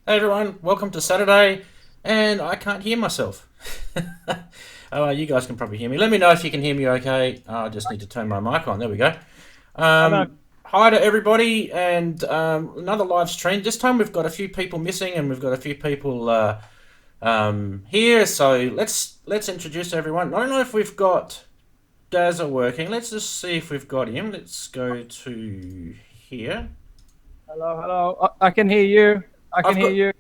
Hey everyone, welcome to Saturday, and I can't hear myself. Oh, you guys can probably hear me. Let me know if you can hear me okay. I just need to turn my mic on. There we go. I don't. Hi to everybody, and another live stream. This time we've got a few people missing, and we've got a few people here. So let's introduce everyone. I don't know if we've got Dazza working. Let's just see if we've got him. Let's go to here. Hello, hello. I can hear you. I can I've hear got you.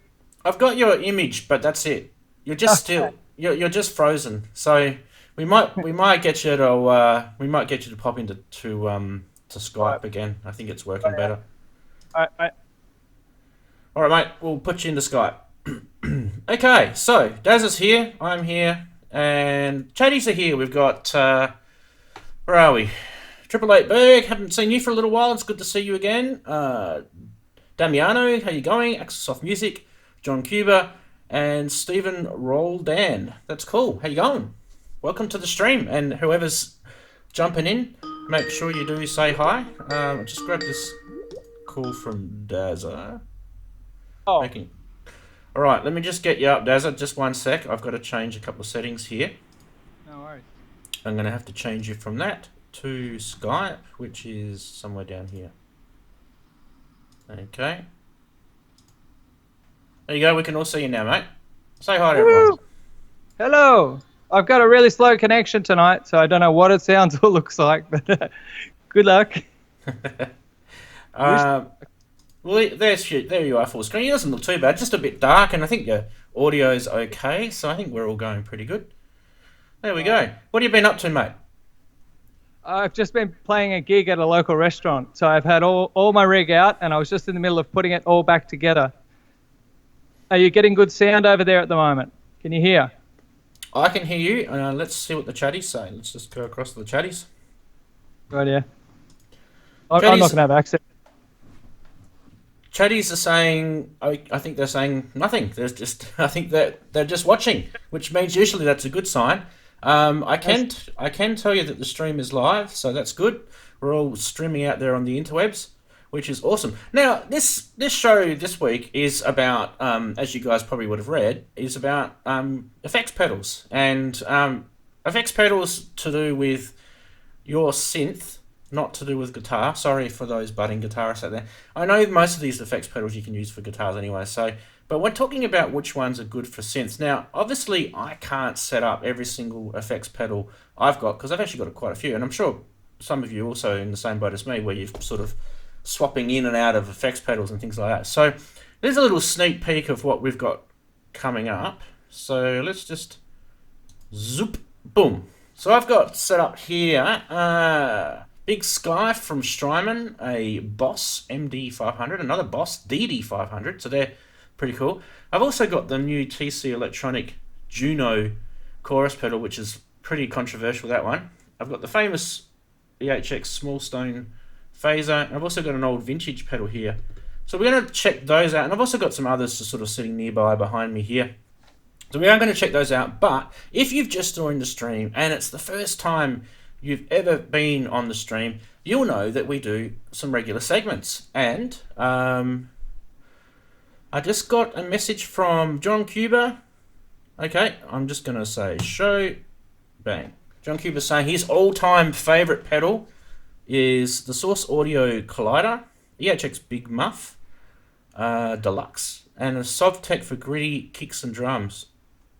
I've got your image, but that's it. You're just still. You're just frozen. So we might get you to pop into to Right. Skype again. I think it's working better. I, All right, mate. We'll put you into Skype. Okay. So Daz is here. I'm here, and Chatties are here. We've got where are we? Triple Eight Berg. Haven't seen you for a little while. It's good to see you again. Damiano, how you going? Axis Off Music, John Cuba, and Stephen Roldan. That's cool. How you going? Welcome to the stream, and whoever's jumping in, make sure you do say hi. Just grab this call from Dazza. oh, Making. All right, let me just get you up, Dazza. Just one sec. I've got to change a couple of settings here. no worries. I'm going to have to change you from that to Skype, which is somewhere down here. Okay. There you go. We can all see you now, mate. Say hi to everyone. Woo! Hello. I've got a really slow connection tonight, so I don't know what it sounds or looks like, but good luck. Wish- Uh, well, there you are, full screen. It doesn't look too bad. Just a bit dark, and I think your audio's okay. So I think we're all going pretty good. There we go. What have you been up to, mate? I've just been playing a gig at a local restaurant, so I've had all my rig out, and I was just in the middle of putting it all back together. Are you getting good sound over there at the moment? Can you hear? I can hear you. Let's see what the chatties say. Let's just go across to the chatties. Right, yeah. I'm not Chatties, going to have access. chatties are saying. I think they're saying nothing. There's just. I think that they're just watching, which means usually that's a good sign. I can tell you that the stream is live, so that's good. We're all streaming out there on the interwebs, which is awesome. Now, this show this week is about, as you guys probably would have read, is about effects pedals and effects pedals to do with your synth, not to do with guitar. Sorry for those budding guitarists out there. I know most of these effects pedals you can use for guitars anyway. So, but we're talking about which ones are good for synths. Now, obviously, I can't set up every single effects pedal I've got because I've actually got quite a few, and I'm sure some of you also in the same boat as me, where you're sort of swapping in and out of effects pedals and things like that. So, there's a little sneak peek of what we've got coming up. So let's just zoop, boom. So I've got set up here Big Sky from Strymon, a Boss MD500, another Boss DD500. So they're pretty cool. I've also got the new TC Electronic Juno chorus pedal, which is pretty controversial, that one. I've got the famous EHX Small Stone phaser. And I've also got an old vintage pedal here. So we're going to check those out. And I've also got some others just sort of sitting nearby behind me here. So we are going to check those out. But if you've just joined the stream and it's the first time you've ever been on the stream, you'll know that we do some regular segments. And I just got a message from John Cuba. Okay, I'm just going to say show, bang. John Cuba saying his all-time favourite pedal is the Source Audio Collider, EHX Big Muff Deluxe, and a Sovtech for gritty kicks and drums.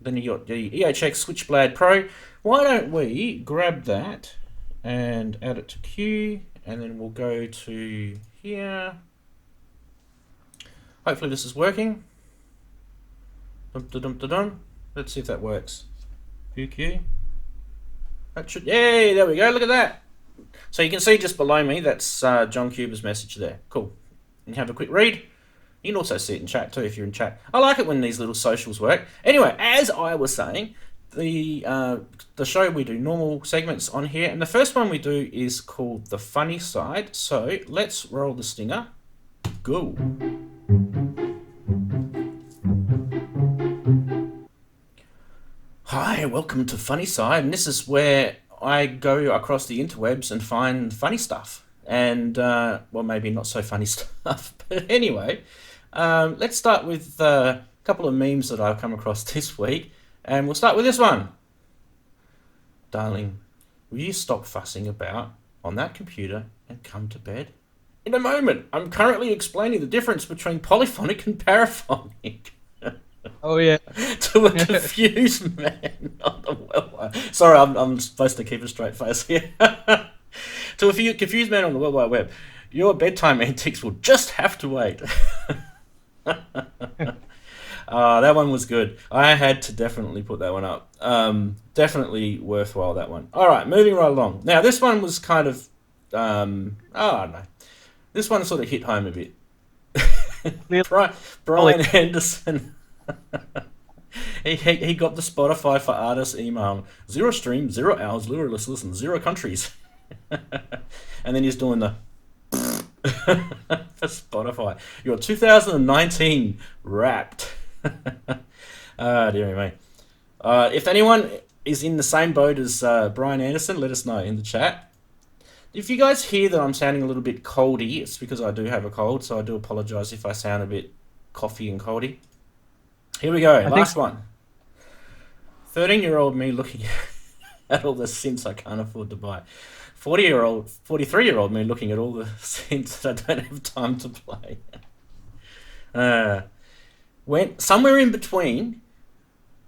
Then you got the EHX Switchblade Pro. Why don't we grab that and add it to queue, and then we'll go to here. Hopefully this is working. Dum, dum, dum, dum, dum. Let's see if that works. Queue. That should. Yay! There we go. Look at that. So you can see just below me. That's John Cuba's message there. Cool. You can have a quick read. You can also see it in chat too if you're in chat. I like it when these little socials work. Anyway, as I was saying, the show we do normal segments on here, and the first one we do is called the funny side. So let's roll the stinger. Go. Hi, welcome to Funny Side, and this is where I go across the interwebs and find funny stuff, and well, maybe not so funny stuff, but anyway. Let's start with a couple of memes that I've come across this week, and we'll start with this one. Darling, will you stop fussing about on that computer and come to bed? In a moment, I'm currently explaining the difference between polyphonic and paraphonic. Oh yeah. To a confused man on the web. Sorry, I'm supposed to keep a straight face here. To a few confused man on the World Wide Web, your bedtime antics will just have to wait. That one was good. I had to definitely put that one up. Definitely worthwhile, that one. All right, moving right along. Now, this one was kind of, I don't know. This one sort of hit home a bit. Brian Henderson. He got the Spotify for Artists email. 0 streams, 0 hours, 0 listens, 0 countries. And then he's doing the for Spotify. Your 2019 Wrapped. Dear me. If anyone is in the same boat as Brian Anderson, let us know in the chat. If you guys hear that I'm sounding a little bit coldy, it's because I do have a cold, so I do apologise if I sound a bit coffee and coldy. Here we go, last one. 13-year-old me looking at all the synths I can't afford to buy. 43-year-old me looking at all the synths that I don't have time to play. Went somewhere in between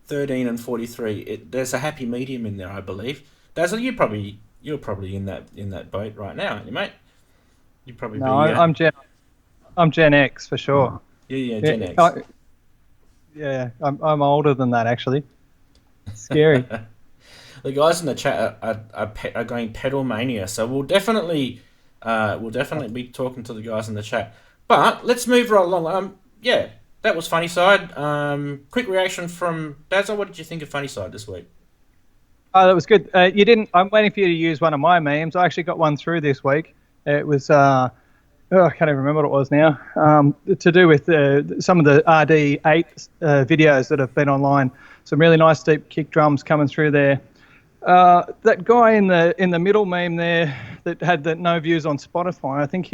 13 and 43. There's a happy medium in there, I believe. Dazzle, you're probably in that boat right now, aren't you, mate? You probably I'm Gen X for sure. Yeah, Gen X. I'm older than that actually. Scary. The guys in the chat are going pedal mania, so we'll definitely be talking to the guys in the chat. But let's move right along. That was Funny Side. Quick reaction from Dazzle. What did you think of Funny Side this week? Oh, that was good. You didn't. I'm waiting for you to use one of my memes. I actually got one through this week. It was I can't even remember what it was now. To do with some of the RD8 videos that have been online. Some really nice deep kick drums coming through there. That guy in the middle meme there that had the no views on Spotify. I think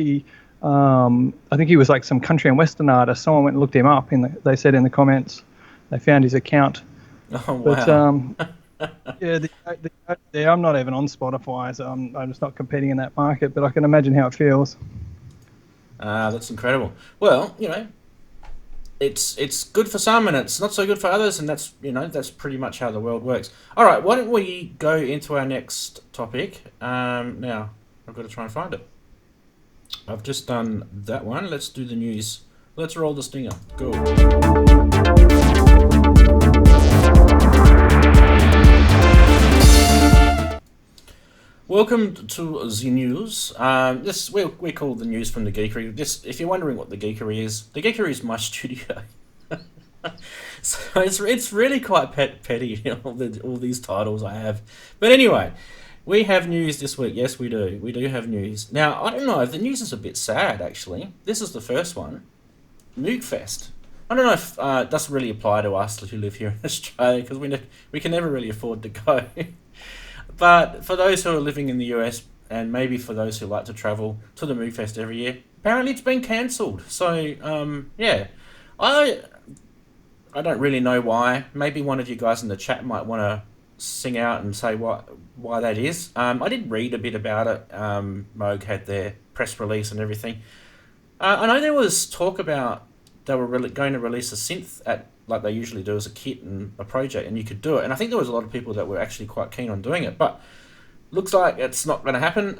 he was like some country and western artist. Someone went and looked him up. They said in the comments they found his account. Oh wow. But, I'm not even on Spotify, so I'm just not competing in that market. But I can imagine how it feels. That's incredible. Well, it's good for some and it's not so good for others, and that's pretty much how the world works. All right, why don't we go into our next topic? Now I've got to try and find it. I've just done that one. Let's do the news. Let's roll the stinger. Go. Welcome to the news. This we call the news from the Geekery. If you're wondering what the Geekery is my studio. So it's really quite petty, all these titles I have. But anyway, we have news this week. Yes, we do. We do have news. Now, I don't know, the news is a bit sad, actually. This is the first one. Moogfest. I don't know if it doesn't really apply to us who live here in Australia, because we can never really afford to go. But for those who are living in the US, and maybe for those who like to travel to the Moogfest every year, apparently it's been cancelled. So, I don't really know why. Maybe one of you guys in the chat might want to sing out and say why that is. I did read a bit about it. Moog had their press release and everything. I know there was talk about they were going to release a synth like they usually do as a kit and a project, and you could do it. And I think there was a lot of people that were actually quite keen on doing it, but looks like it's not going to happen.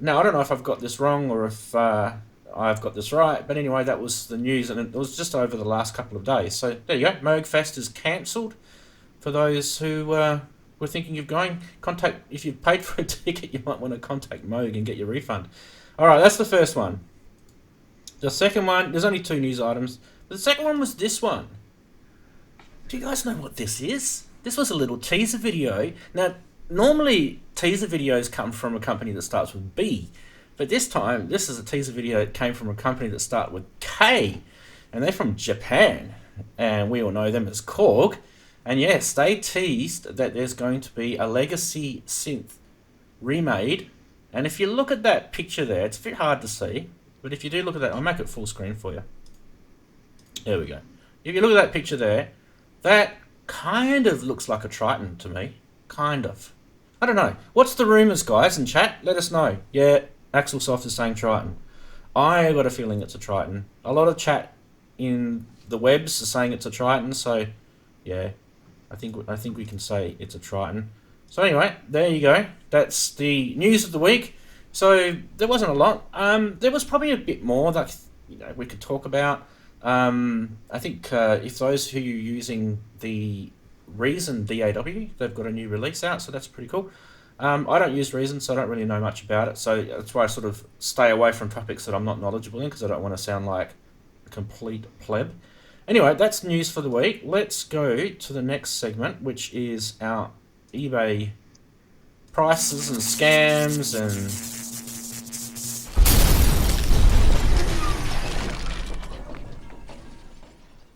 Now, I don't know if I've got this wrong or if I've got this right, but anyway, that was the news, and it was just over the last couple of days. So there you go, Moogfest is cancelled. For those who were thinking of going, if you've paid for a ticket, you might want to contact Moog and get your refund. All right, that's the first one. The second one, there's only 2 news items. The second one was this one. Do you guys know what this is? This was a little teaser video. Now, normally teaser videos come from a company that starts with B, but this time, this is a teaser video that came from a company that starts with K, and they're from Japan, and we all know them as Korg. And yes, they teased that there's going to be a legacy synth remade, and if you look at that picture there, it's a bit hard to see, but if you do look at that, I'll make it full screen for you. There we go. If you look at that picture there, that kind of looks like a Triton to me. Kind of. I don't know. What's the rumours, guys, in chat? Let us know. Yeah, Axelsoft is saying Triton. I got a feeling it's a Triton. A lot of chat in the webs are saying it's a Triton, so yeah, I think we can say it's a Triton. So anyway, there you go. That's the news of the week. So there wasn't a lot. There was probably a bit more that we could talk about. I think if those who are using the Reason DAW, they've got a new release out, so that's pretty cool. I don't use Reason, so I don't really know much about it. So that's why I sort of stay away from topics that I'm not knowledgeable in, because I don't want to sound like a complete pleb. Anyway, that's news for the week. Let's go to the next segment, which is our eBay prices and scams and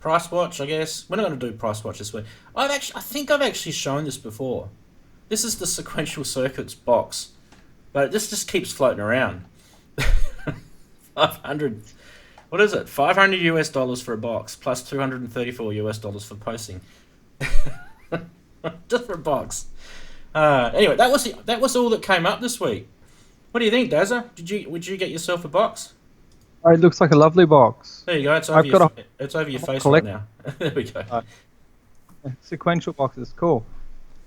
Price Watch, I guess. We're not going to do Price Watch this week. I think I've actually shown this before. This is the Sequential Circuits box, but this just keeps floating around. 500. What is it? $500 for a box plus $234 for posting. Just for a box. Anyway, that was all that came up this week. What do you think, Dazza? Would you get yourself a box? Oh, it looks like a lovely box. There you go. It's over your face right now. There we go. Sequential boxes, cool.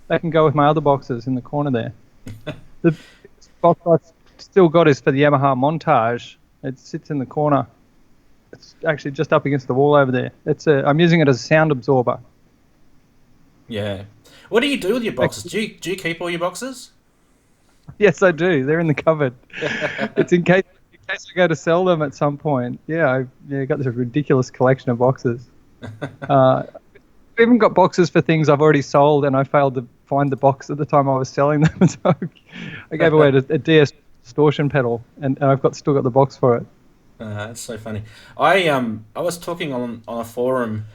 They can go with my other boxes in the corner there. The box I've still got is for the Yamaha Montage. It sits in the corner. It's actually just up against the wall over there. I'm using it as a sound absorber. Yeah. What do you do with your boxes? Do you keep all your boxes? Yes, I do. They're in the cupboard. It's in case I go to sell them at some point. Yeah, I got this ridiculous collection of boxes. I've even got boxes for things I've already sold, and I failed to find the box at the time I was selling them. So I gave away a DS distortion pedal, and I've still got the box for it. That's so funny. I was talking on a forum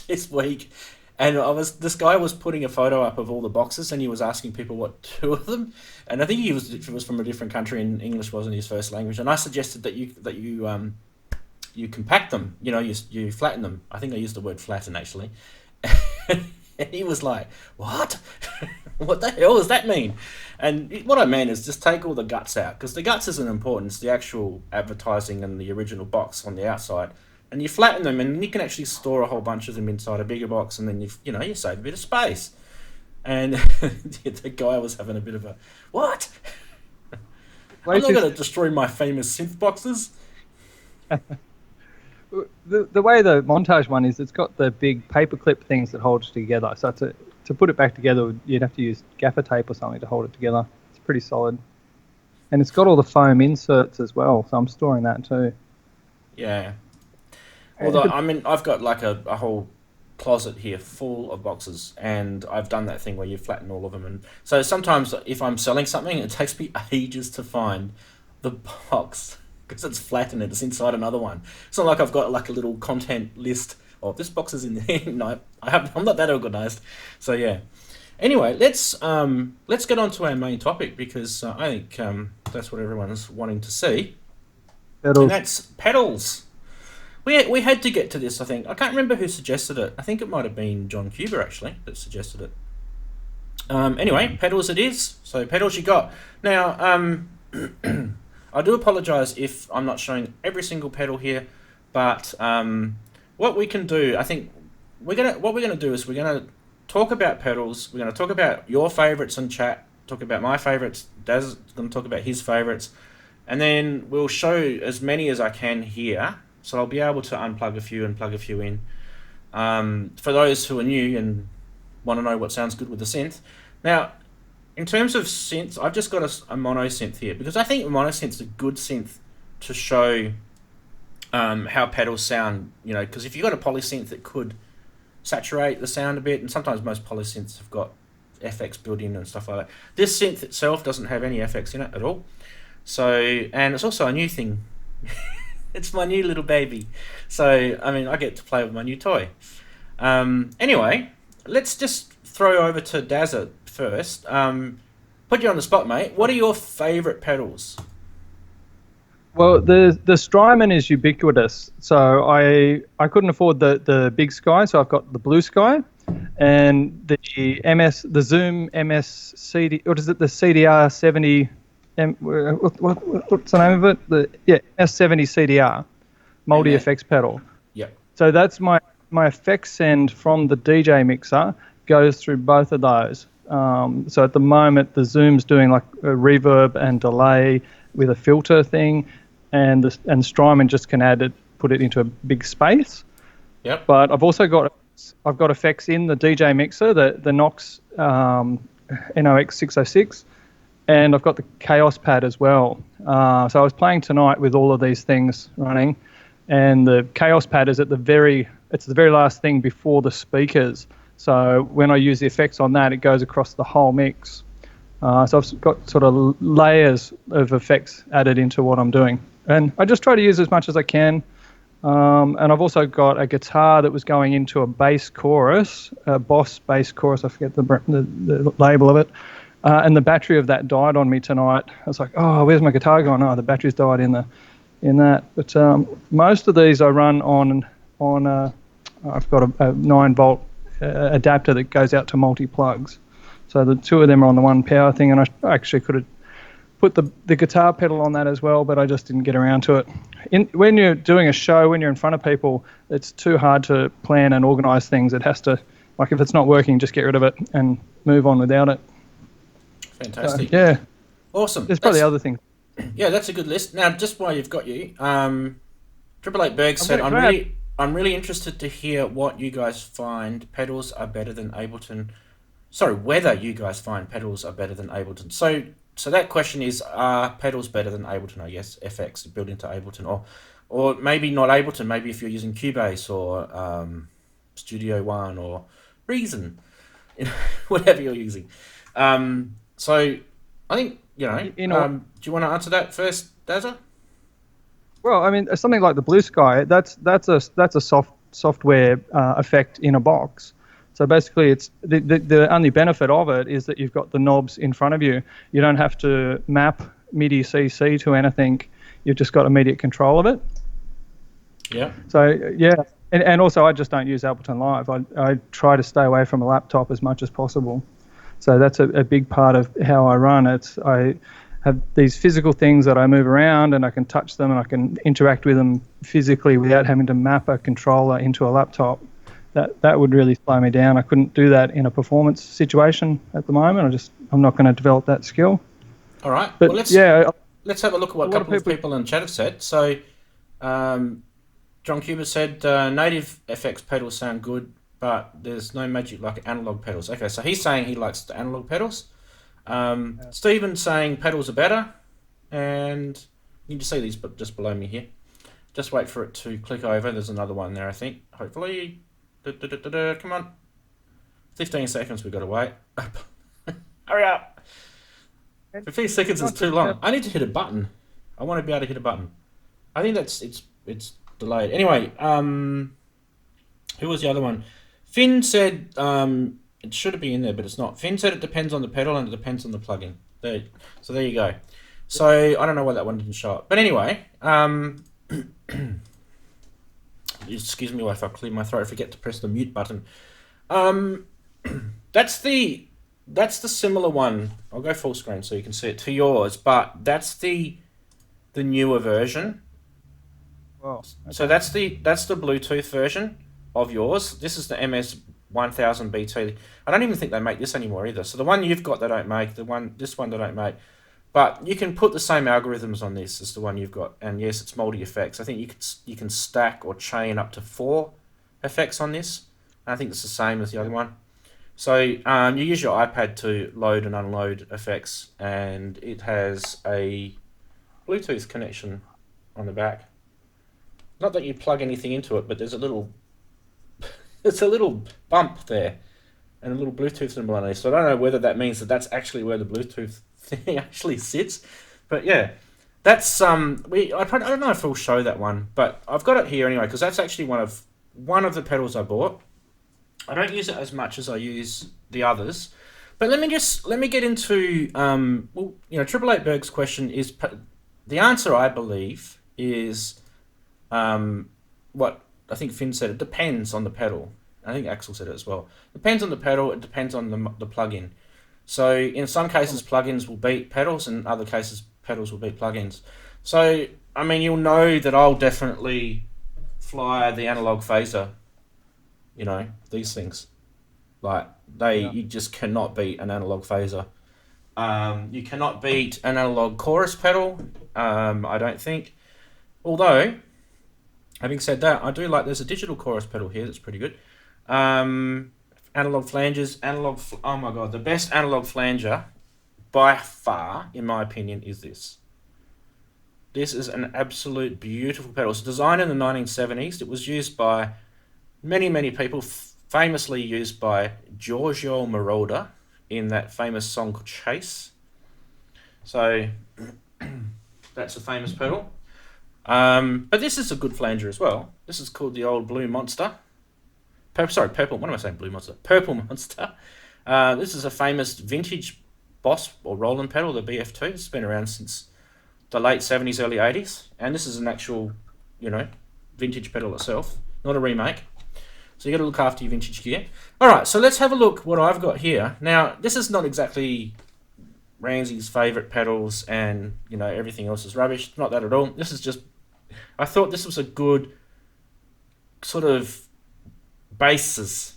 this week, and this guy was putting a photo up of all the boxes, and he was asking people what to do with them. And I think he was from a different country, and English wasn't his first language. And I suggested that you compact them. You flatten them. I think I used the word flatten actually. And he was like, "What? What the hell does that mean?" And what I mean is just take all the guts out, because the guts isn't important. It's the actual advertising and the original box on the outside. And you flatten them, and you can actually store a whole bunch of them inside a bigger box, and then you save a bit of space. And the guy was having a bit of a, what? I'm not going to destroy my famous synth boxes. The way the Montage one is, it's got the big paperclip things that hold it together. So to put it back together, you'd have to use gaffer tape or something to hold it together. It's pretty solid. And it's got all the foam inserts as well, so I'm storing that too. Yeah. Although, I mean, I've got like a whole closet here full of boxes, and I've done that thing where you flatten all of them. And so sometimes if I'm selling something, it takes me ages to find the box because it's flattened and it's inside another one. It's not like I've got like a little content list. Oh, this box is in there. No, I'm not that organized. So yeah. Anyway, let's get on to our main topic, because I think that's what everyone's wanting to see. Pedals. And that's pedals. We had to get to this, I think. I can't remember who suggested it. I think it might have been John Cuber, actually, that suggested it. Anyway, pedals it is. So pedals you got. Now, I do apologise if I'm not showing every single pedal here, but what we can do, I think, we're gonna do is we're gonna talk about pedals. We're gonna talk about your favourites in chat. Talk about my favourites. Daz is gonna talk about his favourites, and then we'll show as many as I can here. So I'll be able to unplug a few and plug a few in. For those who are new and want to know what sounds good with the synth. Now, in terms of synths, I've just got a mono synth here, because I think a mono synth's a good synth to show how pedals sound. Because if you've got a polysynth, it could saturate the sound a bit, and sometimes most polysynths have got FX built in and stuff like that. This synth itself doesn't have any FX in it at all. So, and it's also a new thing. It's my new little baby. So, I mean, I get to play with my new toy. Anyway, let's just throw over to Dazza first. Put you on the spot, mate. What are your favourite pedals? Well, the Strymon is ubiquitous, so I couldn't afford the big sky, so I've got the blue sky, and the Zoom MS CD. What is it? The CDR 70. What's the name of it? S70 CDR, multi effects pedal. Yep. So that's my effects send from the DJ mixer goes through both of those. So at the moment, the Zoom's doing like a reverb and delay with a filter thing, and Strymon just can put it into a big space. Yep. But I've also got effects in the DJ mixer, the Nox NOX 606, and I've got the Chaos pad as well. So I was playing tonight with all of these things running, and the Chaos pad is it's the very last thing before the speakers. So when I use the effects on that, it goes across the whole mix. So I've got sort of layers of effects added into what I'm doing. And I just try to use as much as I can. And I've also got a guitar that was going into a bass chorus, a Boss bass chorus. I forget the label of it. And the battery of that died on me tonight. I was like, oh, where's my guitar gone? Oh, the battery's died in that. But most of these I run on I've got a 9-volt adapter that goes out to multi-plugs. So the two of them are on the one power thing, and I actually could have put the guitar pedal on that as well, but I just didn't get around to it. When you're doing a show, when you're in front of people, it's too hard to plan and organise things. It has to, like, if it's not working, just get rid of it and move on without it. Fantastic. Yeah. Awesome. There's probably other things. Yeah, that's a good list. Now, just while you've got you, Triple Eight Berg said, I'm really interested to hear what you guys find pedals are better than Ableton. Sorry, whether you guys find pedals are better than Ableton. So that question is, are pedals better than Ableton? I guess FX built into Ableton, or maybe not Ableton. Maybe if you're using Cubase or Studio One or Reason, whatever you're using. So I think do you want to answer that first, Dazza? Well, I mean, something like the Blue Sky, that's a software effect in a box. So basically, it's the only benefit of it is that you've got the knobs in front of you. You don't have to map MIDI CC to anything. You've just got immediate control of it. Yeah. So yeah, and also I just don't use Ableton Live. I try to stay away from a laptop as much as possible. So that's a big part of how I run. I have these physical things that I move around, and I can touch them and I can interact with them physically without having to map a controller into a laptop. That would really slow me down. I couldn't do that in a performance situation at the moment. I'm not going to develop that skill. All right. But well, let's have a look at what a couple of people in the chat have said. So John Cuba said native FX pedals sound good, but there's no magic like analog pedals. Okay, so he's saying he likes the analog pedals. Stephen's saying pedals are better, and you can see these just below me here. Just wait for it to click over. There's another one there, I think. Hopefully. Come on. 15 seconds we've got to wait. Hurry up. 15 seconds is too long. I need to hit a button. I want to be able to hit a button. I think it's delayed. Anyway, who was the other one? Finn said it should be in there, but it's not. Finn said it depends on the pedal and it depends on the plugin. So there you go. So I don't know why that one didn't show up. But anyway, excuse me if I clear my throat, forget to press the mute button. That's the similar one. I'll go full screen so you can see it to yours, but that's the newer version. Well, okay. So that's the Bluetooth version of yours. This is the MS1000 BT. I don't even think they make this anymore either. So the one you've got they don't make, this one they don't make. But you can put the same algorithms on this as the one you've got, and yes, it's multi-effects. I think you can stack or chain up to 4 effects on this. I think it's the same as the other one. So you use your iPad to load and unload effects, and it has a Bluetooth connection on the back. Not that you plug anything into it, but there's a little bump there, and a little Bluetooth symbol on it. So I don't know whether that means that that's actually where the Bluetooth thing actually sits, but yeah, that's I don't know if we'll show that one, but I've got it here anyway because that's actually one of the pedals I bought. I don't use it as much as I use the others, but let me get into Triple Eight Berg's question is the answer, I believe, is what I think Finn said. It depends on the pedal. I think Axel said it as well. Depends on the pedal. It depends on the plugin. So in some cases, plugins will beat pedals, and in other cases, pedals will beat plugins. So I mean, you'll know that I'll definitely fly the analog phaser. You know, these things, like you just cannot beat an analog phaser. You cannot beat an analog chorus pedal. I don't think. Although, having said that, I do like there's a digital chorus pedal here that's pretty good. Analog flanges, oh my god, the best analog flanger by far, in my opinion, is this. This is an absolute beautiful pedal. It's designed in the 1970s. It was used by many people, famously used by Giorgio Moroder in that famous song called Chase. So that's a famous pedal. But this is a good flanger as well. This is called the old Blue Monster. Purple. What am I saying? Blue Monster. Purple Monster. This is a famous vintage Boss or Roland pedal, the BF2. It's been around since the late 70s, early 80s. And this is an actual, vintage pedal itself, not a remake. So you got to look after your vintage gear. All right, so let's have a look what I've got here. Now, this is not exactly Ramsey's favourite pedals and, everything else is rubbish. Not that at all. This is just, I thought this was a good sort of basis,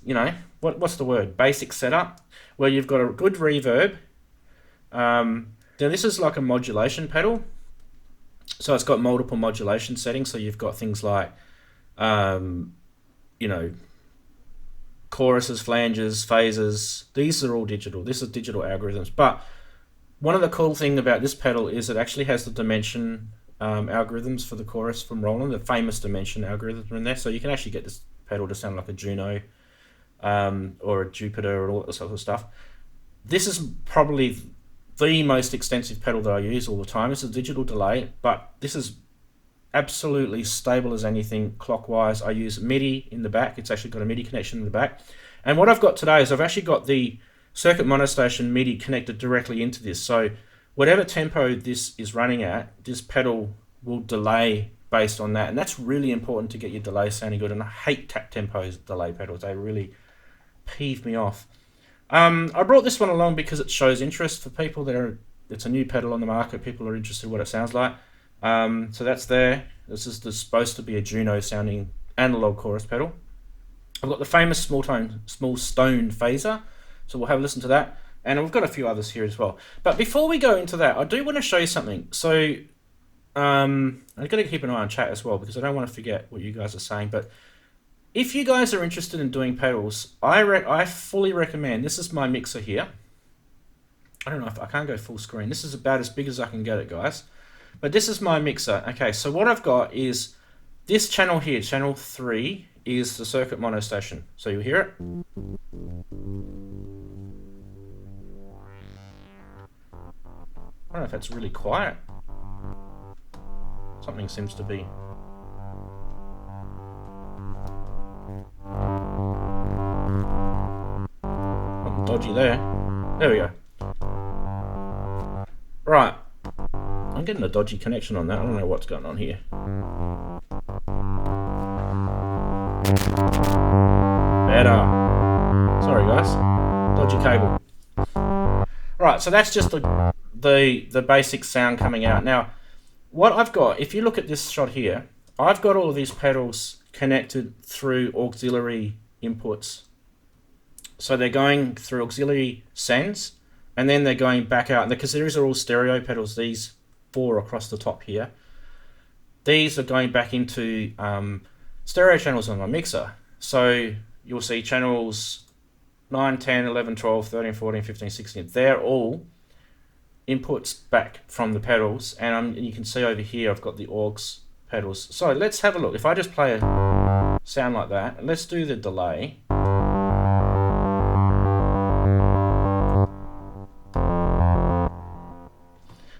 what's the word? Basic setup, where you've got a good reverb. Then this is like a modulation pedal. So it's got multiple modulation settings. So you've got things like, choruses, flanges, phases. These are all digital. This is digital algorithms. But one of the cool thing about this pedal is it actually has the dimension algorithms for the chorus from Roland, the famous dimension algorithm in there. So you can actually get this pedal to sound like a Juno or a Jupiter and all that sort of stuff. This is probably the most extensive pedal that I use all the time. It's a digital delay, but this is absolutely stable as anything clockwise. I use MIDI in the back. It's actually got a MIDI connection in the back. And what I've got today is I've actually got the Circuit Mono Station MIDI connected directly into this. So whatever tempo this is running at, this pedal will delay based on that. And that's really important to get your delay sounding good. And I hate tap tempos delay pedals. They really peeve me off. I brought this one along because it shows interest for people it's a new pedal on the market. People are interested in what it sounds like. So that's there. This is supposed to be a Juno sounding analog chorus pedal. I've got the famous Small Stone phaser. So we'll have a listen to that. And we've got a few others here as well. But before we go into that, I do want to show you something. So I've got to keep an eye on chat as well because I don't want to forget what you guys are saying. But if you guys are interested in doing pedals, I fully recommend, this is my mixer here. I don't know if I can't go full screen. This is about as big as I can get it, guys. But this is my mixer. Okay, so what I've got is this channel here, channel 3, is the Circuit Mono Station. So you'll hear it. I don't know if that's really quiet. Something seems to be. Something dodgy there. There we go. Right. I'm getting a dodgy connection on that. I don't know what's going on here. Better. Sorry, guys. Dodgy cable. Right, so that's just the basic sound coming out. Now, what I've got, if you look at this shot here, I've got all of these pedals connected through auxiliary inputs. So they're going through auxiliary sends, and then they're going back out. Because these are all stereo pedals, these 4 across the top here. These are going back into stereo channels on my mixer. So you'll see channels 9, 10, 11, 12, 13, 14, 15, 16. They're all inputs back from the pedals. And you can see over here I've got the aux pedals. So let's have a look. If I just play a sound like that, and let's do the delay.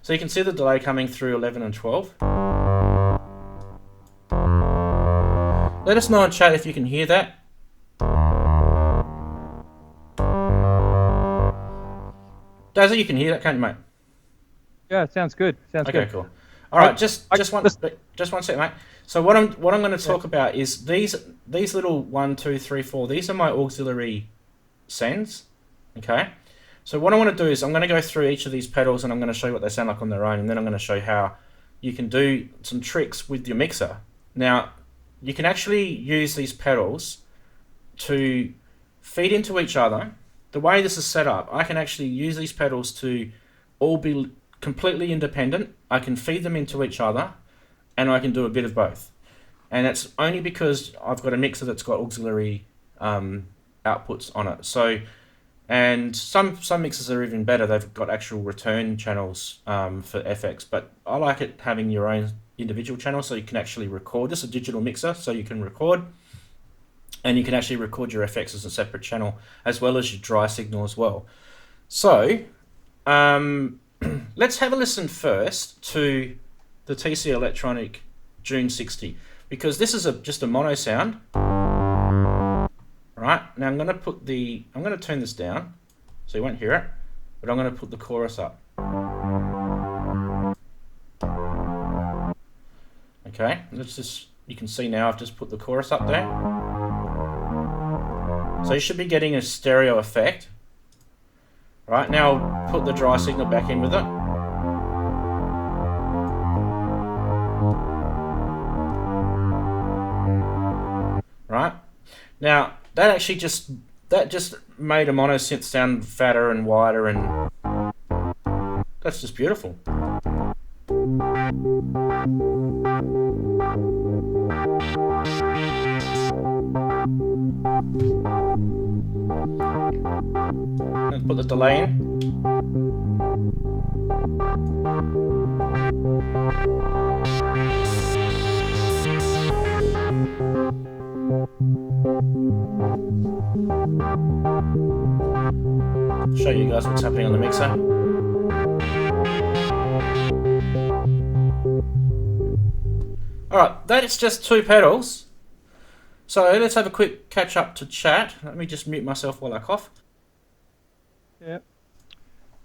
So you can see the delay coming through 11 and 12. Let us know in chat if you can hear that. Dazzy, you can hear that, can't you, mate? Yeah, it sounds good. Sounds good. Okay, cool. All right, just one second, mate. So what I'm going to talk about is these little 1, 2, 3, 4. These are my auxiliary sends. Okay. So what I want to do is I'm going to go through each of these pedals and I'm going to show you what they sound like on their own, and then I'm going to show you how you can do some tricks with your mixer. Now, you can actually use these pedals to feed into each other. The way this is set up, I can actually use these pedals to all be completely independent. I can feed them into each other, and I can do a bit of both. And that's only because I've got a mixer that's got auxiliary outputs on it. So, and some mixers are even better. They've got actual return channels for FX, but I like it having your own individual channel so you can actually record. This is a digital mixer, so you can record, and you can actually record your FX as a separate channel, as well as your dry signal as well. So, let's have a listen first to the TC Electronic June 60, because this is just a mono sound. Right, now I'm going to turn this down so you won't hear it, but I'm going to put the chorus up. Okay, you can see now I've just put the chorus up there. So you should be getting a stereo effect. Right, now I'll put the dry signal back in with it. Right, now that just made a mono synth sound fatter and wider, and that's just beautiful. Let's put the delay in. Show you guys what's happening on the mixer. Alright, that is just 2 pedals. So let's have a quick catch up to chat. Let me just mute myself while I cough. Yeah,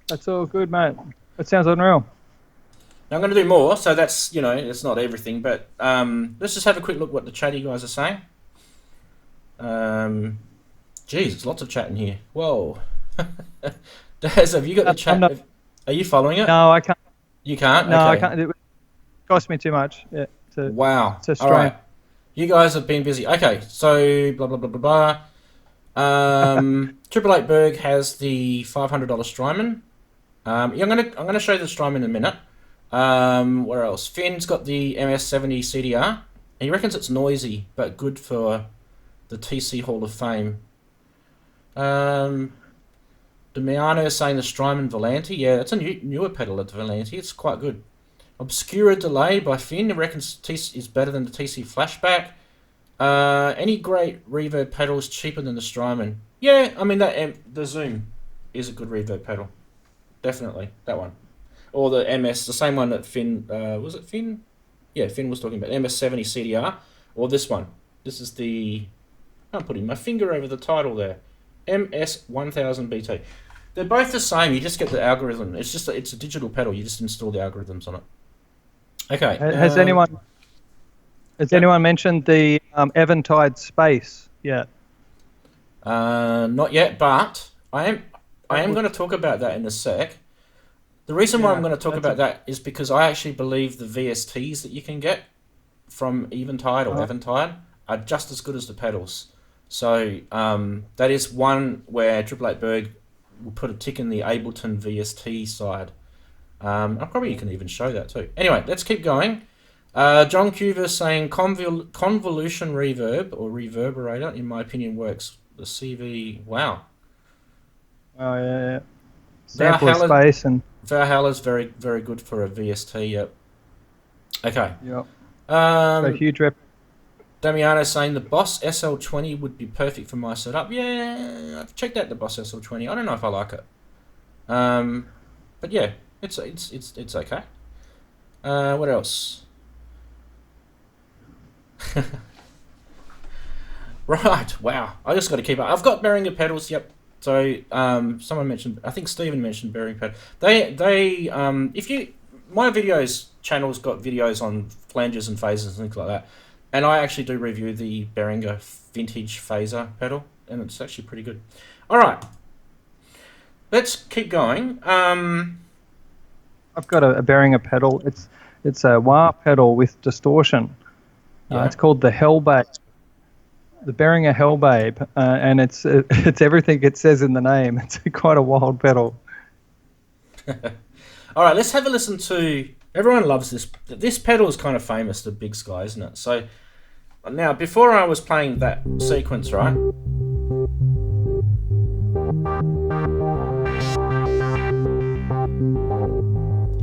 that's all good, mate. That sounds unreal. Now I'm going to do more, so that's, it's not everything, but let's just have a quick look what the chatty guys are saying. Geez, there's lots of chat in here. Whoa. Daz, have you got the chat? Are you following it? No, I can't. You can't? No, okay. I can't. It cost me too much. Yeah. Wow. To all right. You guys have been busy. Okay, so blah, blah, blah, blah, blah. Triple Eight Berg has the $500 Strymon. I'm gonna show you the Strymon in a minute. Where else? Finn's got the MS-70 CDR. He reckons it's noisy, but good for the TC Hall of Fame. Damiano is saying the Strymon Volante. Yeah, it's a newer pedal at the Volante. It's quite good. Obscura Delay by Finn. He reckons TC is better than the TC Flashback. Any great reverb pedal is cheaper than the Strymon. Yeah, I mean the Zoom is a good reverb pedal. Definitely, that one. Or the MS, the same one that Finn, was it Finn? Yeah, Finn was talking about, MS-70 CDR. Or this one. This is the, I'm putting my finger over the title there. MS-1000 BT. They're both the same, you just get the algorithm. It's a digital pedal, you just install the algorithms on it. Okay. Has anyone mentioned the Eventide Space yet? Not yet, but I am going to talk about that in a sec. The reason why I'm going to talk about that is because I actually believe the VSTs that you can get from Eventide or Eventide are just as good as the pedals. So that is one where Triple Eight Berg will put a tick in the Ableton VST side. Probably you can even show that too. Anyway, let's keep going. John Cuver saying convolution reverb or reverberator, in my opinion, works. The CV, wow. Oh yeah. Sample space and Valhalla's very, very good for a VST. Yep. Okay. Yep. So huge rep. Damiano saying the Boss SL20 would be perfect for my setup. Yeah, I've checked out the Boss SL20. I don't know if I like it. But yeah, it's okay. What else? Right. Wow. I just got to keep up. I've got Behringer pedals. Yep. So someone mentioned. I think Stephen mentioned Behringer pedal. They if you my videos channel's got videos on flanges and phasers and things like that, and I actually do review the Behringer vintage phaser pedal, and it's actually pretty good. All right, let's keep going. I've got a Behringer pedal. It's a wah pedal with distortion. Yeah. It's called the Hellbabe. The Behringer Hellbabe, and it's everything it says in the name. It's quite a wild pedal. All right, let's have a listen to. Everyone loves this. This pedal is kind of famous, the BigSky, isn't it? So now, before I was playing that sequence, right?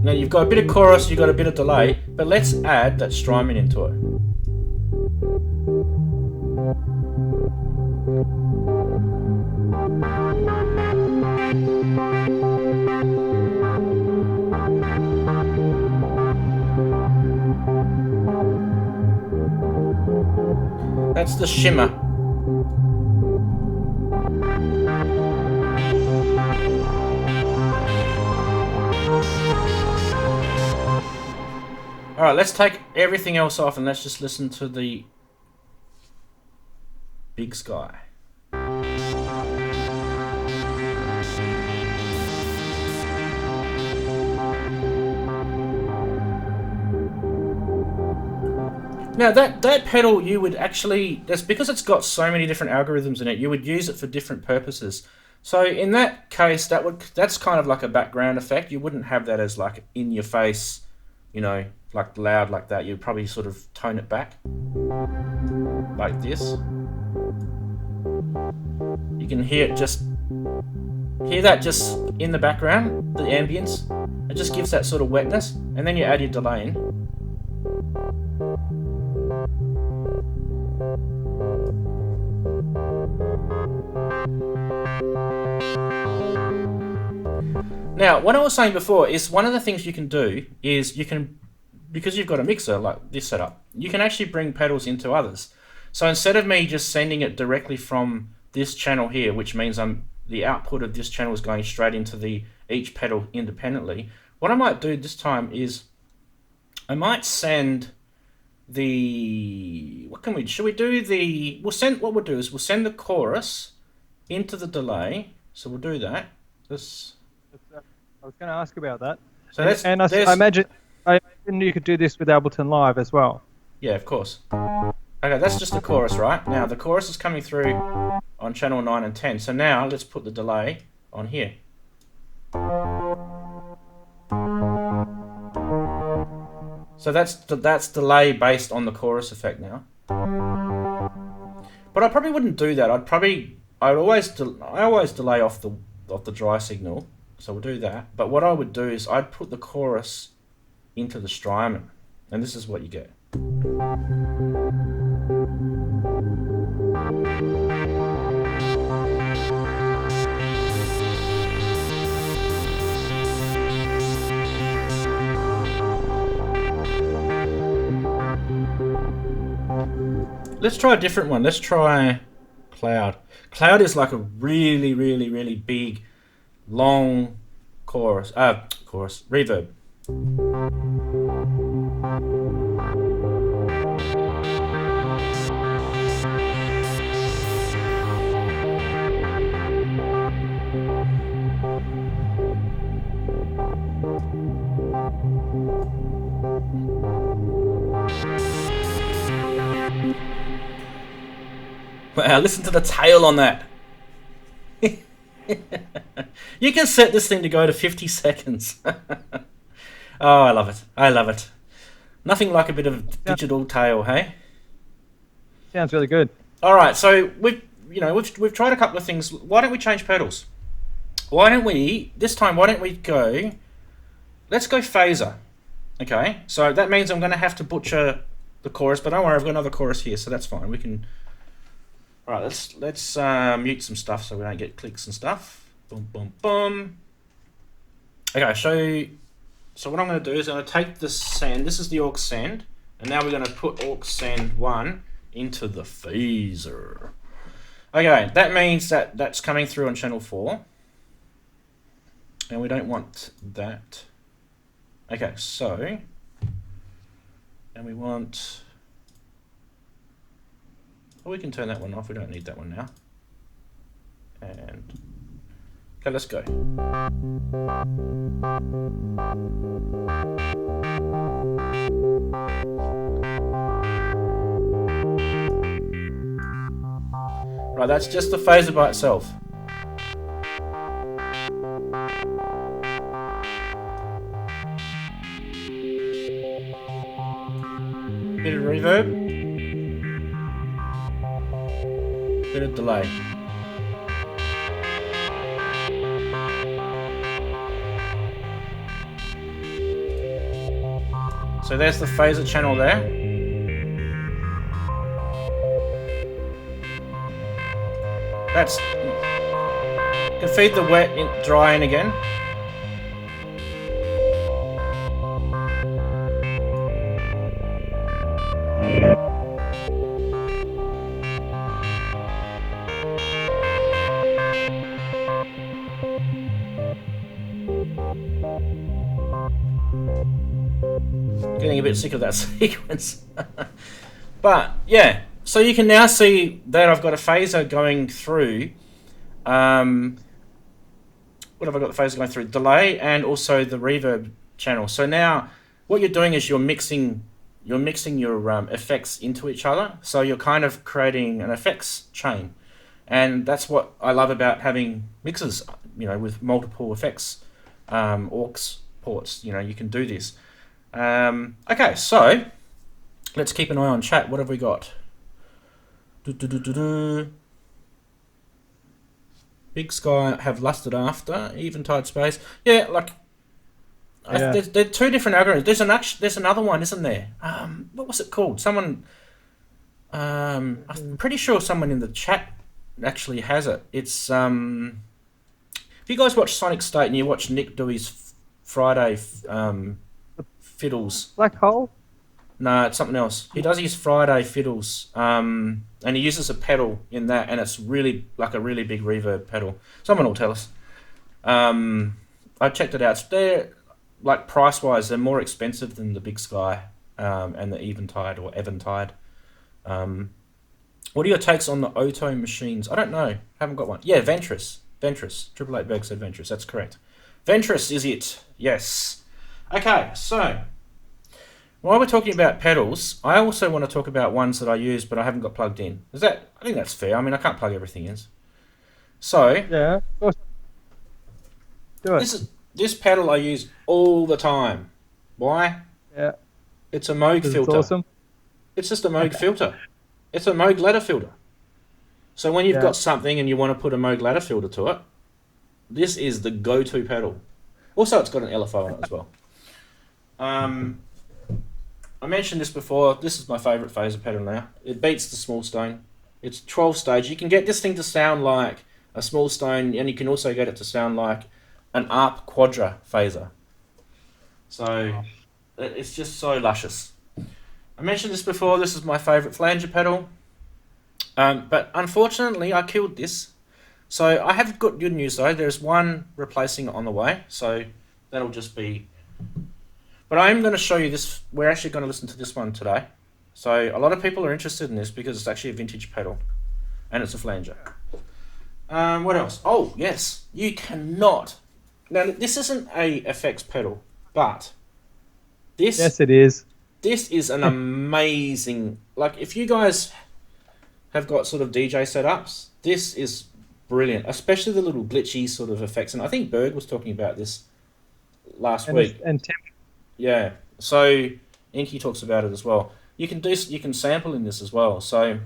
Now you've got a bit of chorus, you've got a bit of delay, but let's add that Strymon into it. That's the shimmer. Alright, let's take everything else off and let's just listen to the BigSky. Now that pedal, you would actually, that's because it's got so many different algorithms in it, you would use it for different purposes. So in that case, that's kind of like a background effect. You wouldn't have that as like in your face, you know, like loud like that. You'd probably sort of tone it back like this. You can hear it hear that just in the background, the ambience. It just gives that sort of wetness, and then you add your delay in. Now, what I was saying before is one of the things you can do is you can, because you've got a mixer like this setup, you can actually bring pedals into others. So instead of me just sending it directly from this channel here, which means the output of this channel is going straight into each pedal independently, what I might do this time is I might send what we'll do is we'll send the chorus into the delay. So we'll do that. I was going to ask about that. So I imagine you could do this with Ableton Live as well. Yeah, of course. Okay, that's just the chorus, right? Now the chorus is coming through on channel 9 and 10. So now let's put the delay on here. So that's delay based on the chorus effect now. But I probably wouldn't do that. I always delay off the dry signal. So we'll do that. But what I would do is I'd put the chorus into the Strymon, and this is what you get. Let's try a different one. Let's try Cloud. Cloud is like a really, really, really big, long chorus, reverb. Wow, listen to the tail on that. You can set this thing to go to 50 seconds. Oh, I love it. I love it. Nothing like a bit of digital tail, hey? Sounds really good. All right, so we've tried a couple of things. Why don't we change pedals? This time, let's go phaser. Okay, so that means I'm going to have to butcher the chorus, but don't worry, I've got another chorus here, so that's fine. We can... All right, let's mute some stuff so we don't get clicks and stuff. Boom, boom, boom. Okay, so what I'm going to do is I'm going to take the send. This is the aux send, and now we're going to put aux send 1 into the phaser. Okay, that means that's coming through on channel 4, and we don't want that. Okay, so, and we want, well, we can turn that one off. We don't need that one now. And, okay, let's go. Right, that's just the phaser by itself. Bit of reverb, bit of delay. So there's the phaser channel there. That's, you can feed the wet in, dry in again. Getting a bit sick of that sequence. But yeah, so you can now see that I've got a phaser going through. What have I got the phaser going through? Delay and also the reverb channel. So now what you're doing is you're mixing your effects into each other. So you're kind of creating an effects chain. And that's what I love about having mixers, you know, with multiple effects, aux ports. You know, you can do this. Okay, so let's keep an eye on chat. What have we got? Big Sky have lusted after Eventide space. Yeah, like there's two different algorithms. There's another one, isn't there? What was it called? Someone, I'm pretty sure someone in the chat actually has it. It's if you guys watch Sonic State and you watch Nick do his Friday fiddles. Black Hole? No, it's something else. He does his Friday fiddles, and he uses a pedal in that, and it's really like a really big reverb pedal. Someone will tell us. I checked it out. They're like price-wise, they're more expensive than the Big Sky and the Eventide or Eventide. What are your takes on the Otto machines? I don't know. Haven't got one. Yeah, Ventris. Triple Eight Berg said Ventris. That's correct. Ventris is it. Yes. Okay, so while we're talking about pedals, I also want to talk about ones that I use but I haven't got plugged in. I think that's fair. I mean, I can't plug everything in. So yeah, of course. Do it. This pedal I use all the time. Why? Yeah. It's a Moog filter. It's awesome. It's just a Moog filter. It's a Moog ladder filter. So when you've got something and you want to put a Moog ladder filter to it, this is the go-to pedal. Also, it's got an LFO on it as well. I mentioned this before. This is my favourite phaser pedal now. It beats the Small Stone. It's 12 stage. You can get this thing to sound like a Small Stone, and you can also get it to sound like an ARP Quadra phaser. So it's just so luscious. I mentioned this before. This is my favourite flanger pedal. But unfortunately, I killed this. So I have got good news though. There's one replacing it on the way. So that'll just be... But I am going to show you this. We're actually going to listen to this one today. So a lot of people are interested in this because it's actually a vintage pedal. And it's a flanger. What else? Oh, yes. You cannot... Now, this isn't a effects pedal, but this... Yes, it is. This is an amazing... Like, if you guys have got sort of DJ setups, this is brilliant. Especially the little glitchy sort of effects. And I think Berg was talking about this last week. And temp. Yeah, so Inky talks about it as well. You can sample in this as well. So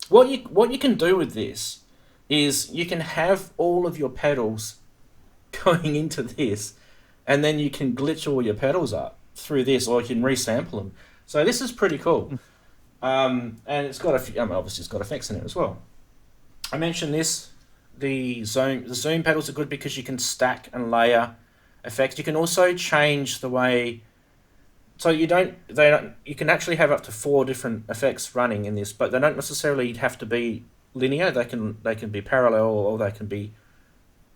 what you can do with this is you can have all of your pedals going into this, and then you can glitch all your pedals up through this, or you can resample them. So this is pretty cool. And it's got obviously it's got effects in it as well. I mentioned this. The zoom pedals are good because you can stack and layer effects. You can also change the way. So you can actually have up to 4 different effects running in this, but they don't necessarily have to be linear. They can be parallel, or they can be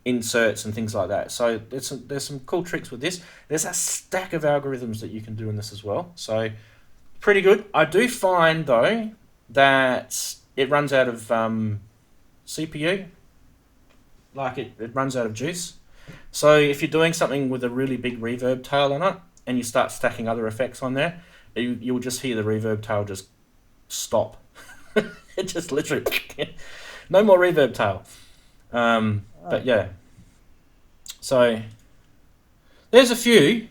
inserts and things like that. So there's some cool tricks with this. There's a stack of algorithms that you can do in this as well. So pretty good. I do find though that it runs out of CPU. Like it runs out of juice. So if you're doing something with a really big reverb tail on it and you start stacking other effects on there, you'll just hear the reverb tail just stop. It just literally no more reverb tail. But yeah, so there's a few,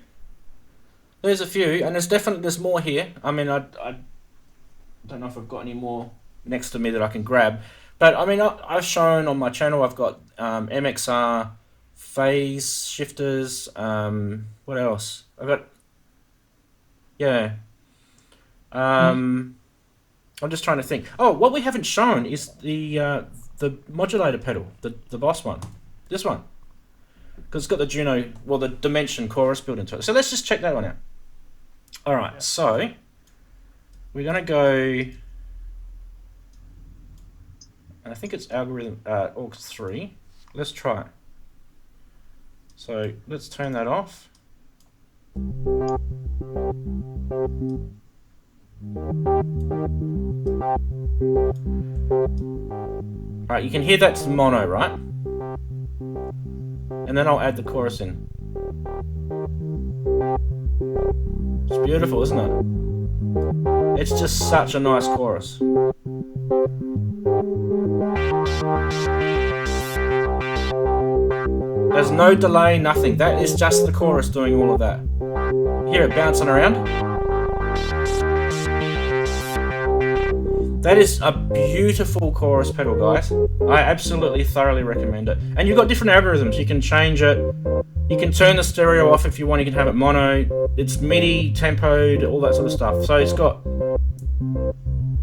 and there's more here. I mean, I don't know if I've got any more next to me that I can grab, but I mean, I've shown on my channel, I've got MXR phase shifters. What else? I've got, yeah. I'm just trying to think. Oh, what we haven't shown is the modulator pedal, the boss one, this one, because it's got the Juno, well, the Dimension chorus built into it. So let's just check that one out. All right, so we're gonna go, and I think it's algorithm aux 3. Let's try it. So let's turn that off. Alright, you can hear that's mono, right? And then I'll add the chorus in. It's beautiful, isn't it? It's just such a nice chorus. There's no delay, nothing. That is just the chorus doing all of that. Hear it bouncing around? That is a beautiful chorus pedal, guys. I absolutely thoroughly recommend it. And you've got different algorithms. You can change it. You can turn the stereo off if you want. You can have it mono. It's MIDI, tempoed, all that sort of stuff. So it's got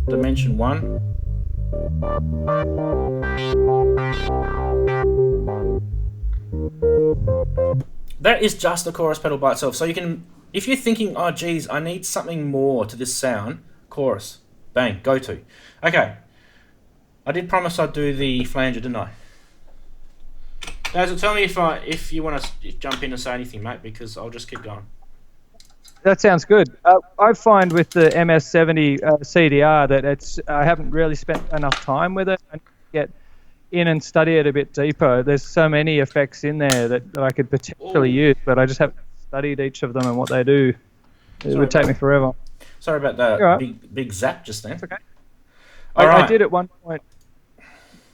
Dimension 1. That is just the chorus pedal by itself. So you can, if you're thinking, oh geez, I need something more to this sound, chorus. Bang, go to. Okay. I did promise I'd do the flanger, didn't I? Guys, tell me if you want to jump in and say anything, mate, because I'll just keep going. That sounds good. I find with the MS70 CDR that I haven't really spent enough time with it. I need to get in and study it a bit deeper. There's so many effects in there that I could potentially use, but I just haven't studied each of them and what they do. It would take me forever. Sorry about that right. big zap just then. That's okay. Right. I did at one point